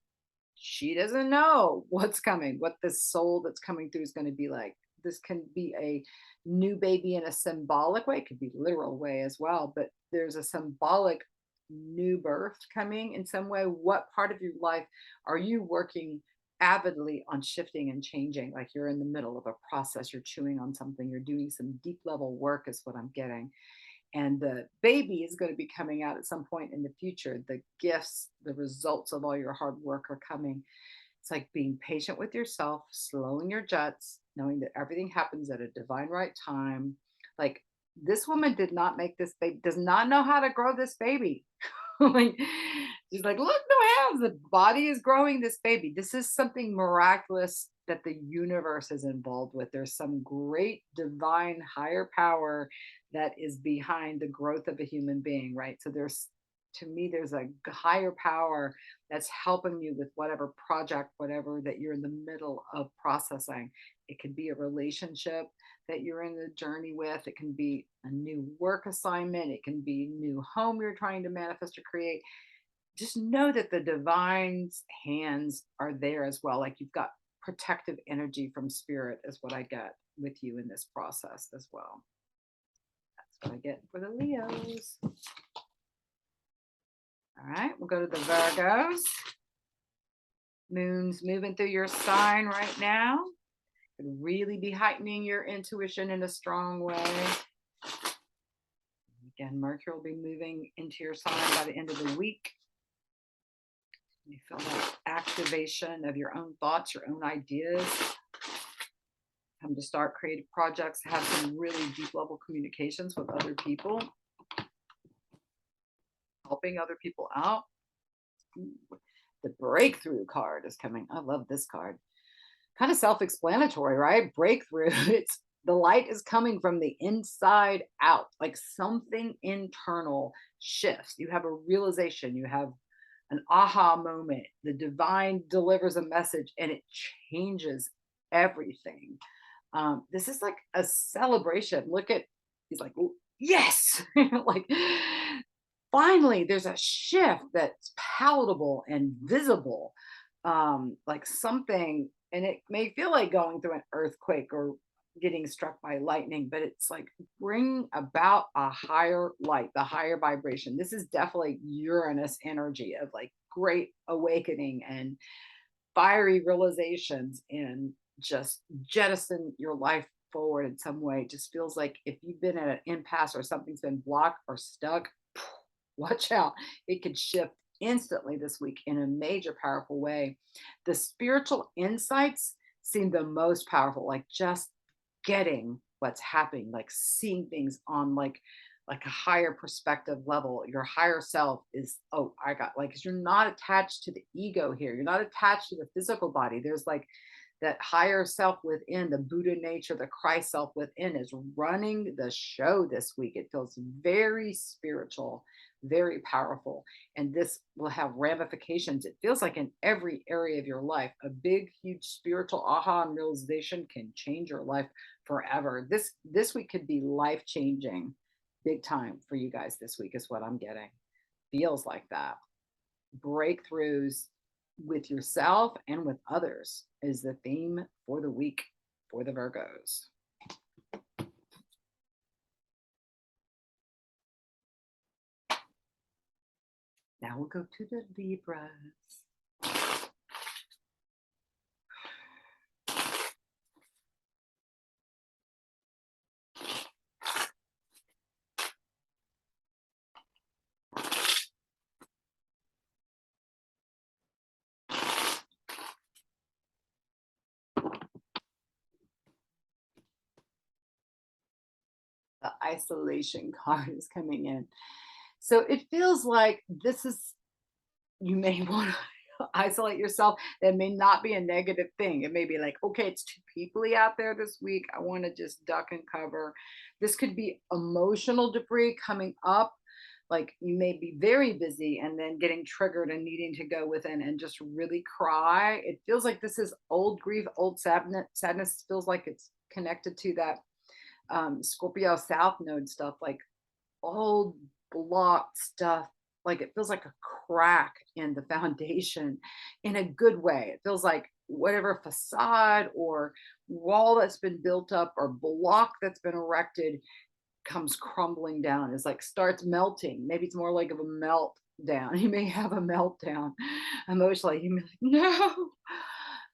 she doesn't know what's coming, what the soul that's coming through is going to be like. This can be a new baby in a symbolic way. It could be literal way as well, but there's a symbolic new birth coming in some way. What part of your life are you working avidly on shifting and changing? Like you're in the middle of a process, you're chewing on something, you're doing some deep level work, is what I'm getting. And the baby is going to be coming out at some point in the future. The gifts, the results of all your hard work are coming. It's like being patient with yourself, slowing your jets, knowing that everything happens at a divine right time. Like this woman did not make this baby, does not know how to grow this baby. Like she's like, look, no hands. The body is growing this baby. This is something miraculous that the universe is involved with. There's some great divine higher power that is behind the growth of a human being, right? So there's, to me, there's a higher power that's helping you with whatever project, whatever that you're in the middle of processing. It could be a relationship that you're in the journey with. It can be a new work assignment. It can be a new home you're trying to manifest or create. Just know that the divine's hands are there as well. Like you've got protective energy from spirit, is what I get with you in this process as well. That's what I get for the Leos. All right, we'll go to the Virgos. Moon's moving through your sign right now. Could really be heightening your intuition in a strong way. Again, Mercury will be moving into your sign by the end of the week. You feel that activation of your own thoughts, your own ideas. Come to start creative projects, have some really deep level communications with other people, helping other people out. The breakthrough card is coming. I love this card. Kind of self-explanatory, right? Breakthrough. It's the light is coming from the inside out, like something internal shifts. You have a realization, you have an aha moment. The divine delivers a message and it changes everything. This is like a celebration. Look at, he's like, yes, like finally there's a shift that's palatable and visible, like something, and it may feel like going through an earthquake or getting struck by lightning, but it's like bring about a higher light, the higher vibration. This is definitely Uranus energy of like great awakening and fiery realizations and just jettison your life forward in some way. It just feels like if you've been at an impasse or something's been blocked or stuck, watch out. It could shift instantly this week in a major, powerful way. The spiritual insights seem the most powerful, like just getting what's happening, like seeing things on like a higher perspective level. Your higher self is, oh, I got like, 'cause you're not attached to the ego here. You're not attached to the physical body. There's like that higher self within, the Buddha nature, the Christ self within is running the show this week. It feels very spiritual, very powerful. And this will have ramifications. It feels like in every area of your life, a big, huge spiritual aha and realization can change your life forever. This week could be life changing, big time for you guys this week, is what I'm getting. Feels like that. Breakthroughs with yourself and with others is the theme for the week for the Virgos. Now we'll go to the Libras. The isolation card is coming in. So it feels like this is, you may want to isolate yourself. That may not be a negative thing. It may be like, okay, it's too peoply out there this week. I want to just duck and cover. This could be emotional debris coming up. Like you may be very busy and then getting triggered and needing to go within and just really cry. It feels like this is old grief, old sadness. Sadness feels like it's connected to that Scorpio South Node stuff, like old blocked stuff. Like it feels like a crack in the foundation in a good way. It feels like whatever facade or wall that's been built up or block that's been erected comes crumbling down. It's like starts melting. Maybe it's more like of a meltdown. You may have a meltdown emotionally. You may be like, no.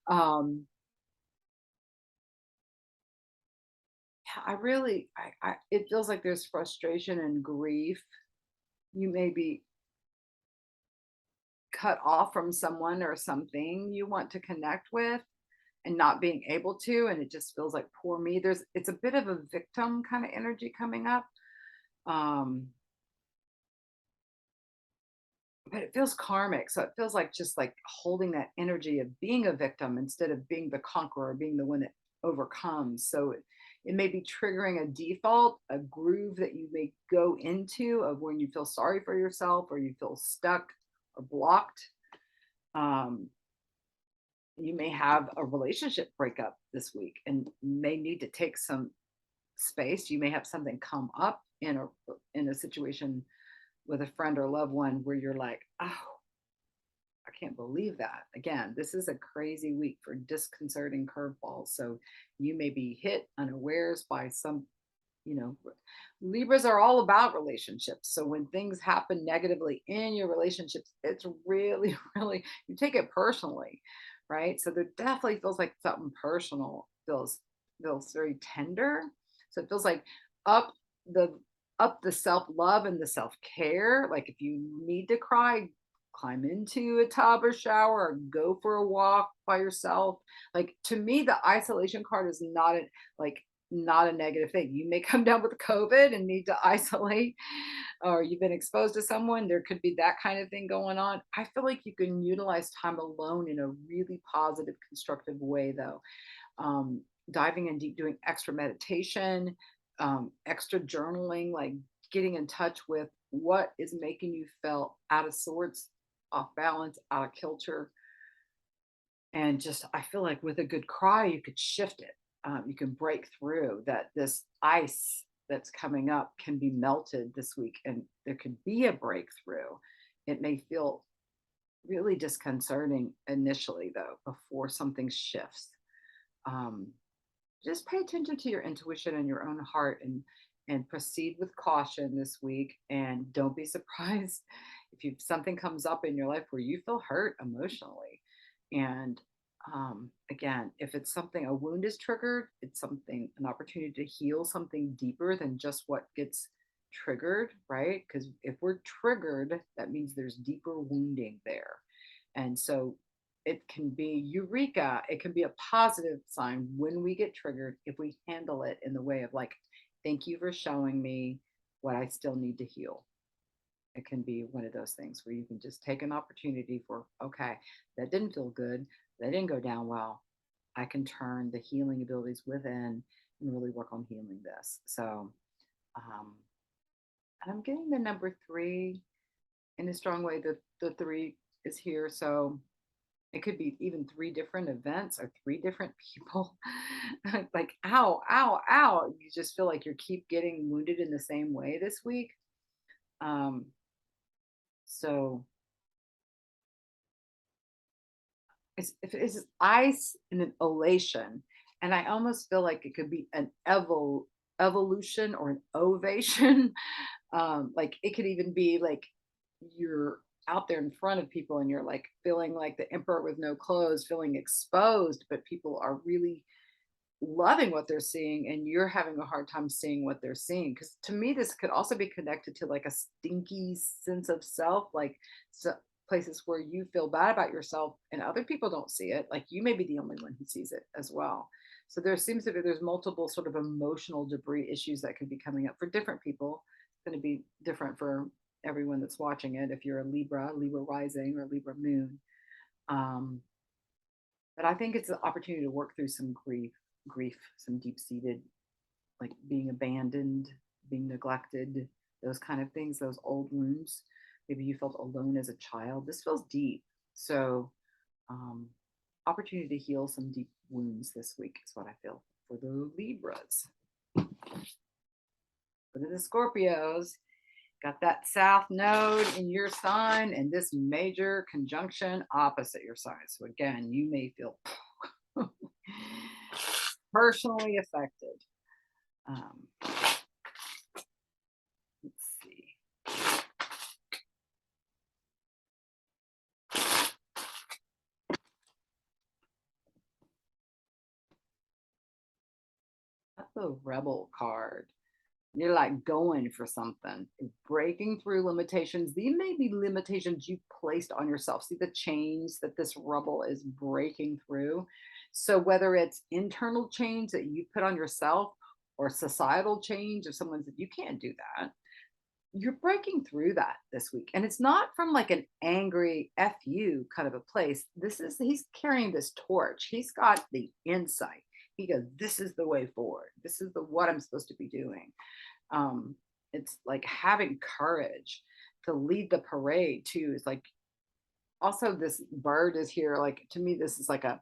Um, I really, it feels like there's frustration and grief. You may be cut off from someone or something you want to connect with and not being able to. And it just feels like poor me. It's a bit of a victim kind of energy coming up. Um, but it feels karmic. So it feels like just like holding that energy of being a victim instead of being the conqueror, being the one that overcomes. So it may be triggering a default, a groove that you may go into of when you feel sorry for yourself or you feel stuck or blocked. Um, you may have a relationship breakup this week and may need to take some space. You may have something come up in a situation with a friend or loved one where you're like, oh, I can't believe that. Again, this is a crazy week for disconcerting curveballs. So you may be hit unawares by some, you know, Libras are all about relationships. So when things happen negatively in your relationships, it's really, really, you take it personally, right? So there definitely feels like something personal feels very tender. So it feels like up the the self-love and the self-care. Like if you need to cry, climb into a tub or shower or go for a walk by yourself. Like to me, the isolation card is not a like not a negative thing. You may come down with COVID and need to isolate, or you've been exposed to someone. There could be that kind of thing going on. I feel like you can utilize time alone in a really positive, constructive way, though. Um, Diving in deep, doing extra meditation, extra journaling, like getting in touch with what is making you feel out of sorts, off balance, out of kilter. And just, I feel like with a good cry, you could shift it. You can break through that. This ice that's coming up can be melted this week, and there could be a breakthrough. It may feel really disconcerting initially, though, before something shifts. Um, just pay attention to your intuition and your own heart, and proceed with caution this week. And don't be surprised if something comes up in your life where you feel hurt emotionally. And Again, if it's something, a wound is triggered, it's something, an opportunity to heal something deeper than just what gets triggered, right? Because if we're triggered, that means there's deeper wounding there. And so it can be eureka, it can be a positive sign when we get triggered if we handle it in the way of like, thank you for showing me what I still need to heal. It can be one of those things where you can just take an opportunity for, okay, that didn't feel good, that didn't go down well. I can turn the healing abilities within and really work on healing this. So, um, and I'm getting the number three in a strong way. The three is here. So it could be even three different events or three different people. Like, ow, ow, ow. You just feel like you keep getting wounded in the same way this week. Um, so it's ice and an elation. And I almost feel like it could be an evolution or an ovation. Like it could even be like you're out there in front of people and you're like feeling like the emperor with no clothes, feeling exposed, but people are really loving what they're seeing and you're having a hard time seeing what they're seeing. Because to me this could also be connected to like a stinky sense of self, like so, places where you feel bad about yourself and other people don't see it, like you may be the only one who sees it as well. So there seems to be, there's multiple sort of emotional debris issues that could be coming up for different people. It's going to be different for everyone that's watching it, if you're a Libra rising or Libra moon. um, but I think it's an opportunity to work through some grief, some deep seated, like being abandoned, being neglected, those kind of things, those old wounds. Maybe you felt alone as a child. This feels deep. So, um, opportunity to heal some deep wounds this week is what I feel for the Libras. For the Scorpios, got that South Node in your sign and this major conjunction opposite your sign. So, again, you may feel personally affected. Let's see. That's the Rebel card. You're like going for something, breaking through limitations. These may be limitations you placed on yourself. See the chains that this Rebel is breaking through. So whether it's internal change that you put on yourself or societal change, if someone said you can't do that, you're breaking through that this week. And it's not from like an angry F you kind of a place. This is, he's carrying this torch. He's got the insight. He goes, this is the way forward. This is the what I'm supposed to be doing. um it's like having courage to lead the parade too. It's like also this bird is here, like to me this is like a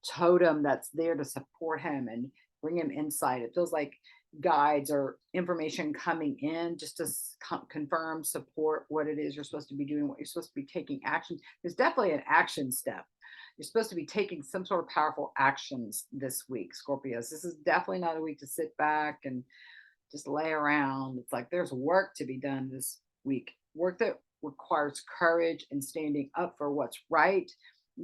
totem that's there to support him and bring him insight. It feels like guides or information coming in just to confirm, support what it is you're supposed to be doing, what you're supposed to be taking action. There's definitely an action step. You're supposed to be taking some sort of powerful actions this week, Scorpios. This is definitely not a week to sit back and just lay around. It's like there's work to be done this week, work that requires courage and standing up for what's right.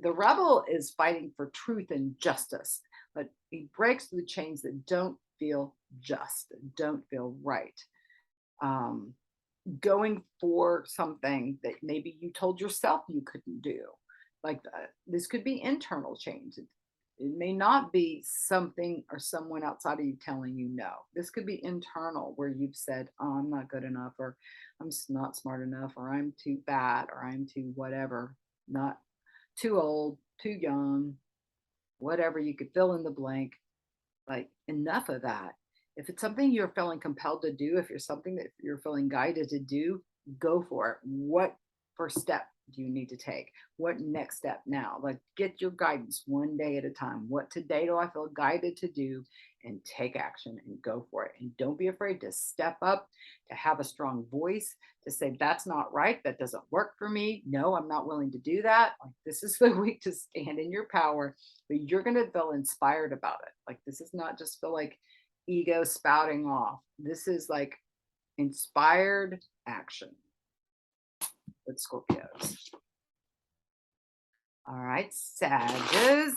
The Rebel is fighting for truth and justice, but he breaks through the chains that don't feel just, don't feel right. Um, Going for something that maybe you told yourself you couldn't do. Like this could be internal change. It may not be something or someone outside of you telling you no. This could be internal where you've said, oh, I'm not good enough, or I'm just not smart enough, or I'm too fat, or I'm too whatever, not too old, too young, whatever. You could fill in the blank. Like, enough of that. If it's something you're feeling compelled to do, if you're something that you're feeling guided to do, go for it. What first step do you need to take? What next step now? Like, get your guidance one day at a time. What today do I feel guided to do? And take action and go for it. And don't be afraid to step up, to have a strong voice, to say, that's not right. That doesn't work for me. No, I'm not willing to do that. Like, this is the week to stand in your power, but you're going to feel inspired about it. Like, this is not just feel like ego spouting off. This is like inspired action with Scorpios. All right, Sagittarius.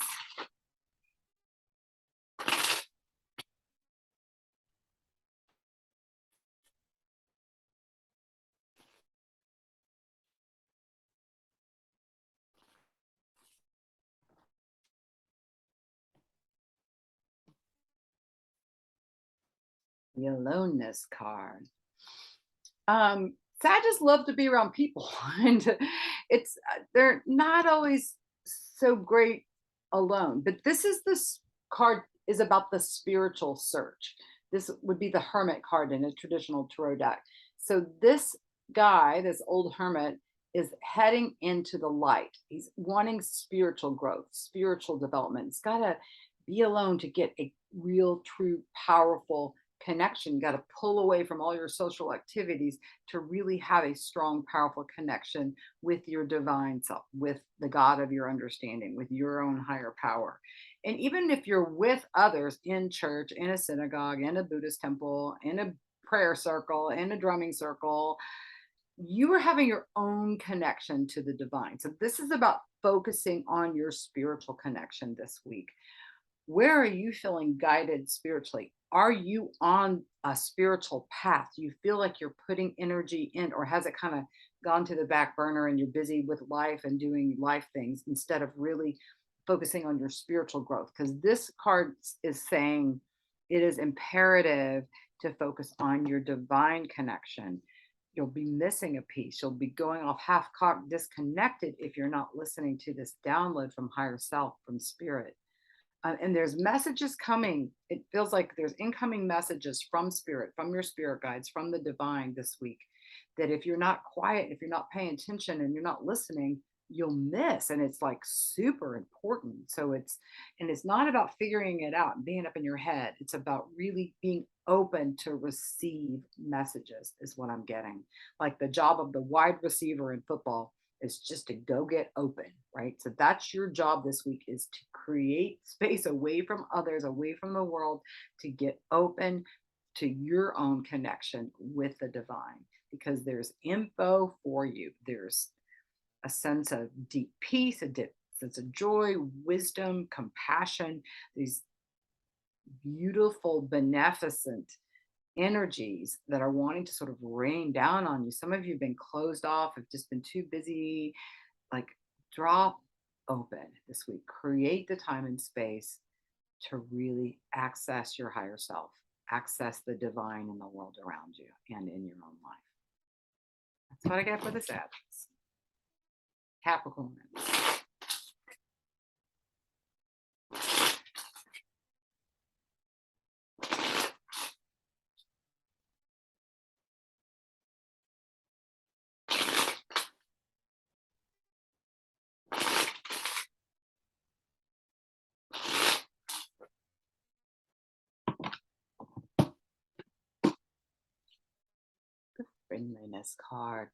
The aloneness card. Sagittarius love to be around people, and it's they're not always so great alone. But this card is about the spiritual search. This would be the Hermit card in a traditional tarot deck. So this guy, this old hermit, is heading into the light. He's wanting spiritual growth, spiritual development. He's got to be alone to get a real, true, powerful connection. You got to pull away from all your social activities to really have a strong, powerful connection with your divine self, with the God of your understanding, with your own higher power. And even if you're with others in church, in a synagogue, in a Buddhist temple, in a prayer circle, in a drumming circle, you are having your own connection to the divine. So this is about focusing on your spiritual connection this week. Where are you feeling guided spiritually? Are you on a spiritual path? Do you feel like you're putting energy in, or has it kind of gone to the back burner and you're busy with life and doing life things instead of really focusing on your spiritual growth? Because this card is saying it is imperative to focus on your divine connection. You'll be missing a piece. You'll be going off half cocked, disconnected if you're not listening to this download from higher self, from spirit. And there's messages coming. It feels like there's incoming messages from spirit, from your spirit guides, from the divine this week. That if you're not quiet, if you're not paying attention and you're not listening, you'll miss. And it's like super important. It's not about figuring it out and being up in your head. It's about really being open to receive messages, is what I'm getting. Like the job of the wide receiver in football is just to go get open, right? So that's your job this week, is to create space away from others, away from the world, to get open to your own connection with the divine, because there's info for you. There's a sense of deep peace, a deep sense of joy, wisdom, compassion, these beautiful, beneficent energies that are wanting to sort of rain down on you. Some of you have been closed off, have just been too busy. Like, drop open this week. Create the time and space to really access your higher self, access the divine in the world around you and in your own life. That's what I get for the Sagittarius. Capricorn. Friendliness card.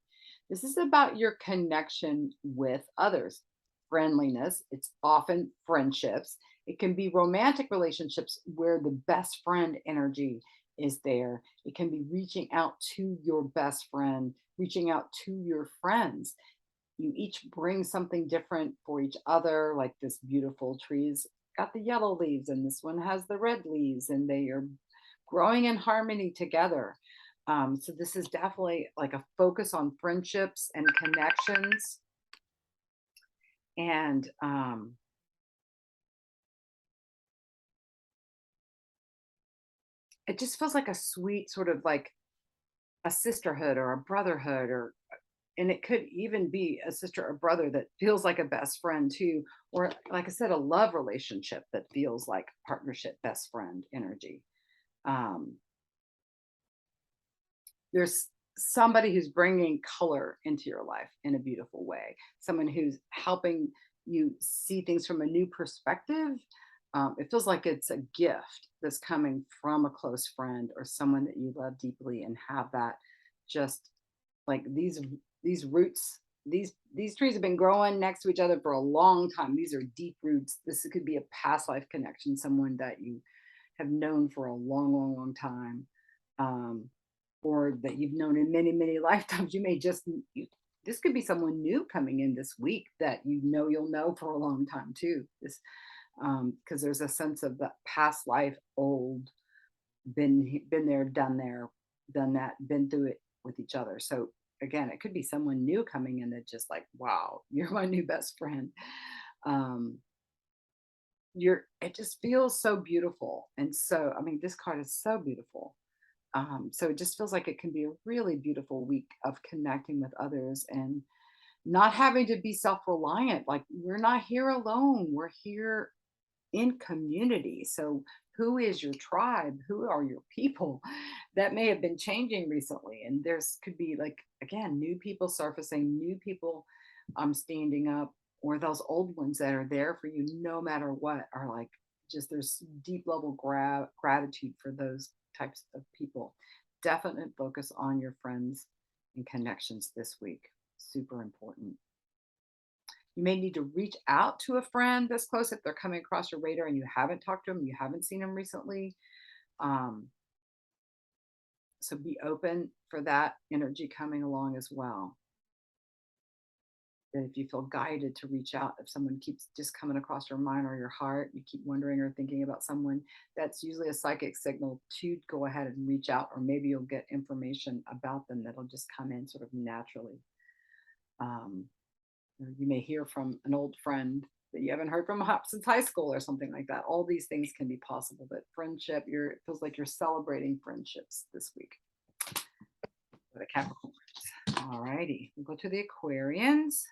This is about your connection with others. Friendliness, it's often friendships. It can be romantic relationships where the best friend energy is there. It can be reaching out to your best friend, reaching out to your friends. You each bring something different for each other, like this beautiful tree's got the yellow leaves and this one has the red leaves, and they are growing in harmony together. So this is definitely like a focus on friendships and connections. And it just feels like a sweet sort of like a sisterhood or a brotherhood, or and it could even be a sister or brother that feels like a best friend too, or like I said, a love relationship that feels like partnership, best friend energy. Um, there's somebody who's bringing color into your life in a beautiful way, someone who's helping you see things from a new perspective. It feels like it's a gift that's coming from a close friend or someone that you love deeply, and have that just like these roots. These trees have been growing next to each other for a long time. These are deep roots. This could be a past life connection, someone that you have known for a long, long, long time. Um, or that you've known in many, many lifetimes. You may just, this could be someone new coming in this week that you'll know for a long time too. This because there's a sense of the past life, old, been there, done that, been through it with each other. So again, it could be someone new coming in that just like, wow, you're my new best friend. Um, it just feels so beautiful. And so, I mean, this card is so beautiful. So it just feels like it can be a really beautiful week of connecting with others and not having to be self-reliant. Like we're not here alone. We're here in community. So who is your tribe? Who are your people? That may have been changing recently. And there's could be like again, new people surfacing, new people standing up, or those old ones that are there for you no matter what are like just there's deep level gratitude for those types of people. Definite focus on your friends and connections this week. Super important. You may need to reach out to a friend this close if they're coming across your radar and you haven't talked to them, you haven't seen them recently. Um, so be open for that energy coming along as well. That if you feel guided to reach out, if someone keeps just coming across your mind or your heart, you keep wondering or thinking about someone, that's usually a psychic signal to go ahead and reach out, or maybe you'll get information about them that'll just come in sort of naturally. Um, you may hear from an old friend that you haven't heard from since high school or something like that. All these things can be possible, but friendship, it feels like you're celebrating friendships this week. For the Capricorns. All righty, we'll go to the Aquarians.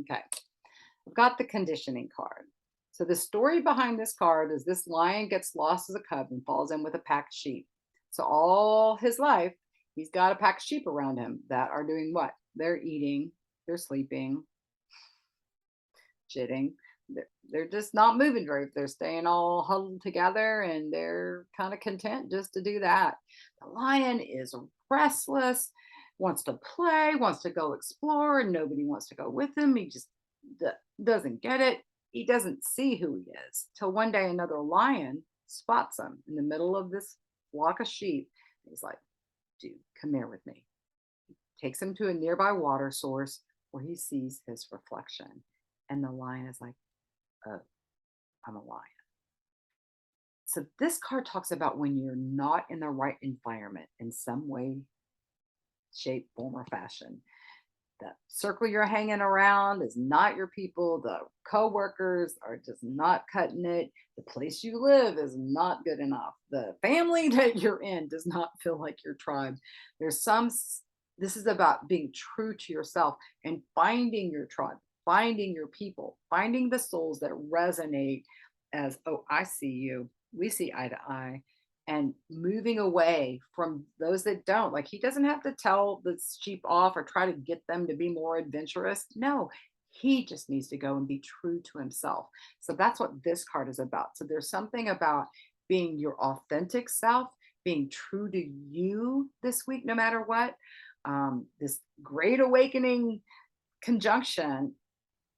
Okay, I've got the conditioning card. So the story behind this card is this lion gets lost as a cub and falls in with a pack of sheep. So all his life, he's got a pack of sheep around him that are doing what? They're eating, they're sleeping, shitting. They're just not moving very. They're staying all huddled together and they're kind of content just to do that. The lion is restless, wants to play, wants to go explore, and nobody wants to go with him. He just doesn't get it. He doesn't see who he is till one day another lion spots him in the middle of this flock of sheep. He's like, dude, come here with me. Takes him to a nearby water source where he sees his reflection. And the lion is like, oh, I'm a lion. So this card talks about when you're not in the right environment in some way, shape, form, or fashion. The circle you're hanging around is not your people. The coworkers are just not cutting it. The place you live is not good enough. The family that you're in does not feel like your tribe. There's this is about being true to yourself and finding your tribe, finding your people, finding the souls that resonate as, oh, I see you. We see eye to eye, and moving away from those that don't. Like he doesn't have to tell the sheep off or try to get them to be more adventurous. No, he just needs to go and be true to himself. So that's what this card is about. So there's something about being your authentic self, being true to you this week, no matter what. This great awakening conjunction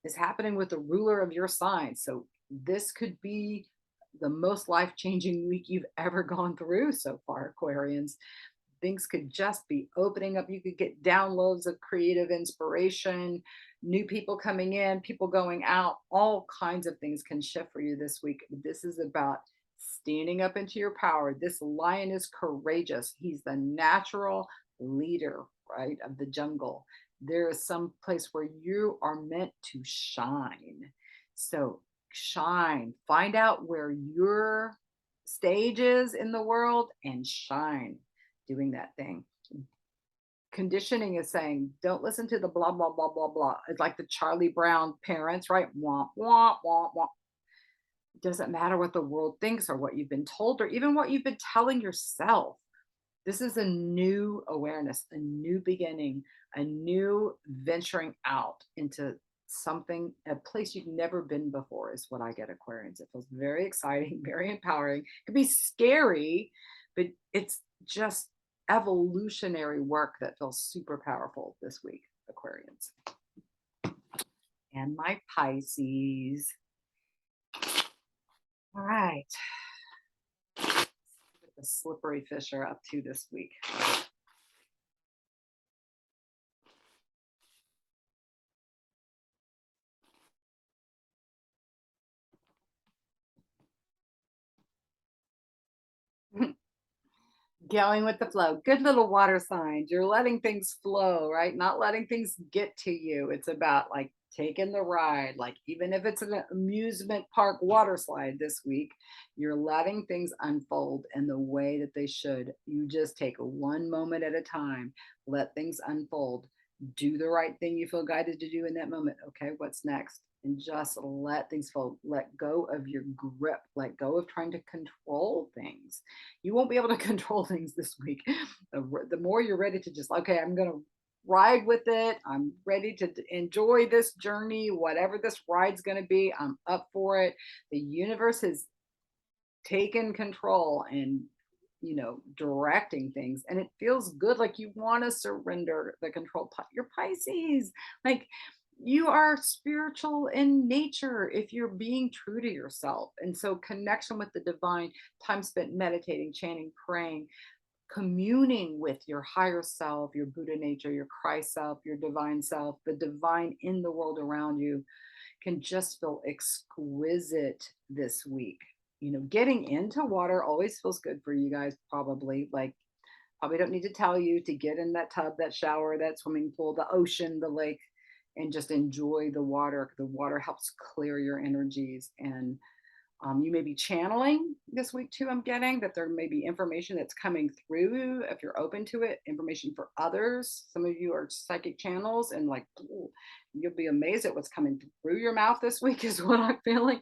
is happening with the ruler of your sign. So this could be the most life-changing week you've ever gone through so far, Aquarians. Things could just be opening up. You could get downloads of creative inspiration, new people coming in, people going out, all kinds of things can shift for you this week. This is about standing up into your power. This lion is courageous. He's the natural leader, right, of the jungle. There is some place where you are meant to shine. So shine, find out where your stage is in the world and shine doing that thing. Conditioning is saying, don't listen to the blah, blah, blah, blah, blah. It's like the Charlie Brown parents, right? Womp, womp, womp, womp. It doesn't matter what the world thinks or what you've been told or even what you've been telling yourself. This is a new awareness, a new beginning, a new venturing out into something, a place you've never been before is what I get, Aquarians. It feels very exciting, very empowering. It could be scary, but it's just evolutionary work that feels super powerful this week, Aquarians. And my Pisces. All right. What the slippery fish are up to this week. Going with the flow. Good little water signs. You're letting things flow, right? Not letting things get to you. It's about like taking the ride. Like even if it's an amusement park water slide this week, you're letting things unfold in the way that they should. You just take one moment at a time, let things unfold. Do the right thing you feel guided to do in that moment. Okay, what's next? And just let things fold. Let go of your grip. Let go of trying to control things. You won't be able to control things this week. The more you're ready to just, okay, I'm going to ride with it. I'm ready to enjoy this journey, whatever this ride's going to be. I'm up for it. The universe has taken control and, directing things, and it feels good. Like you want to surrender the control. Your Pisces, like you are spiritual in nature if you're being true to yourself. And so connection with the divine, time spent meditating, chanting, praying, communing with your higher self, your Buddha nature, your Christ self, your divine self, the divine in the world around you, can just feel exquisite this week. Getting into water always feels good for you guys, probably. Like, probably don't need to tell you to get in that tub, that shower, that swimming pool, the ocean, the lake, and just enjoy the water. The water helps clear your energies. And you may be channeling this week too. I'm getting that there may be information that's coming through if you're open to it, information for others. Some of you are psychic channels, and like, ooh, you'll be amazed at what's coming through your mouth this week is what I'm feeling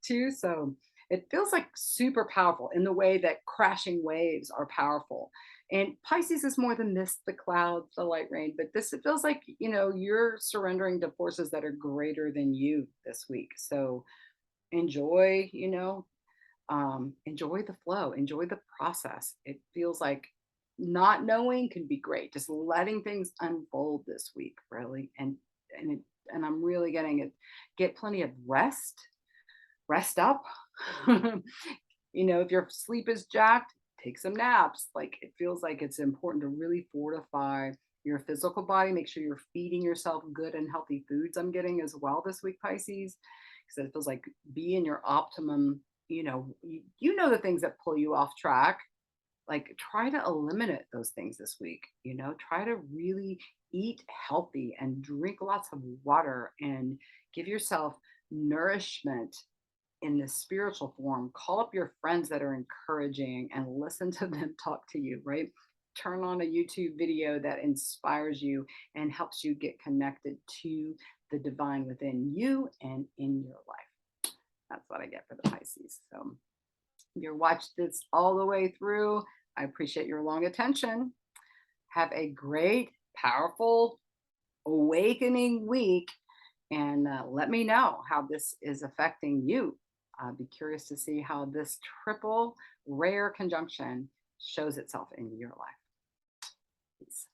too. So it feels like super powerful in the way that crashing waves are powerful. And Pisces is more than this, the clouds, the light rain, but this, it feels like, you're surrendering to forces that are greater than you this week. So enjoy, enjoy the flow, enjoy the process. It feels like not knowing can be great. Just letting things unfold this week, really. And I'm really getting it. Get plenty of rest up. If your sleep is jacked, take some naps. Like it feels like it's important to really fortify your physical body. Make sure you're feeding yourself good and healthy foods. I'm getting as well this week, Pisces, because it feels like be in your optimum. You know the things that pull you off track. Like try to eliminate those things this week. Try to really eat healthy and drink lots of water and give yourself nourishment in the spiritual form. Call up your friends that are encouraging and listen to them talk to you, right? Turn on a YouTube video that inspires you and helps you get connected to the divine within you and in your life. That's what I get for the Pisces. So you watched this all the way through. I appreciate your long attention. Have a great, powerful, awakening week. And let me know how this is affecting you. I'd be curious to see how this triple rare conjunction shows itself in your life. Peace.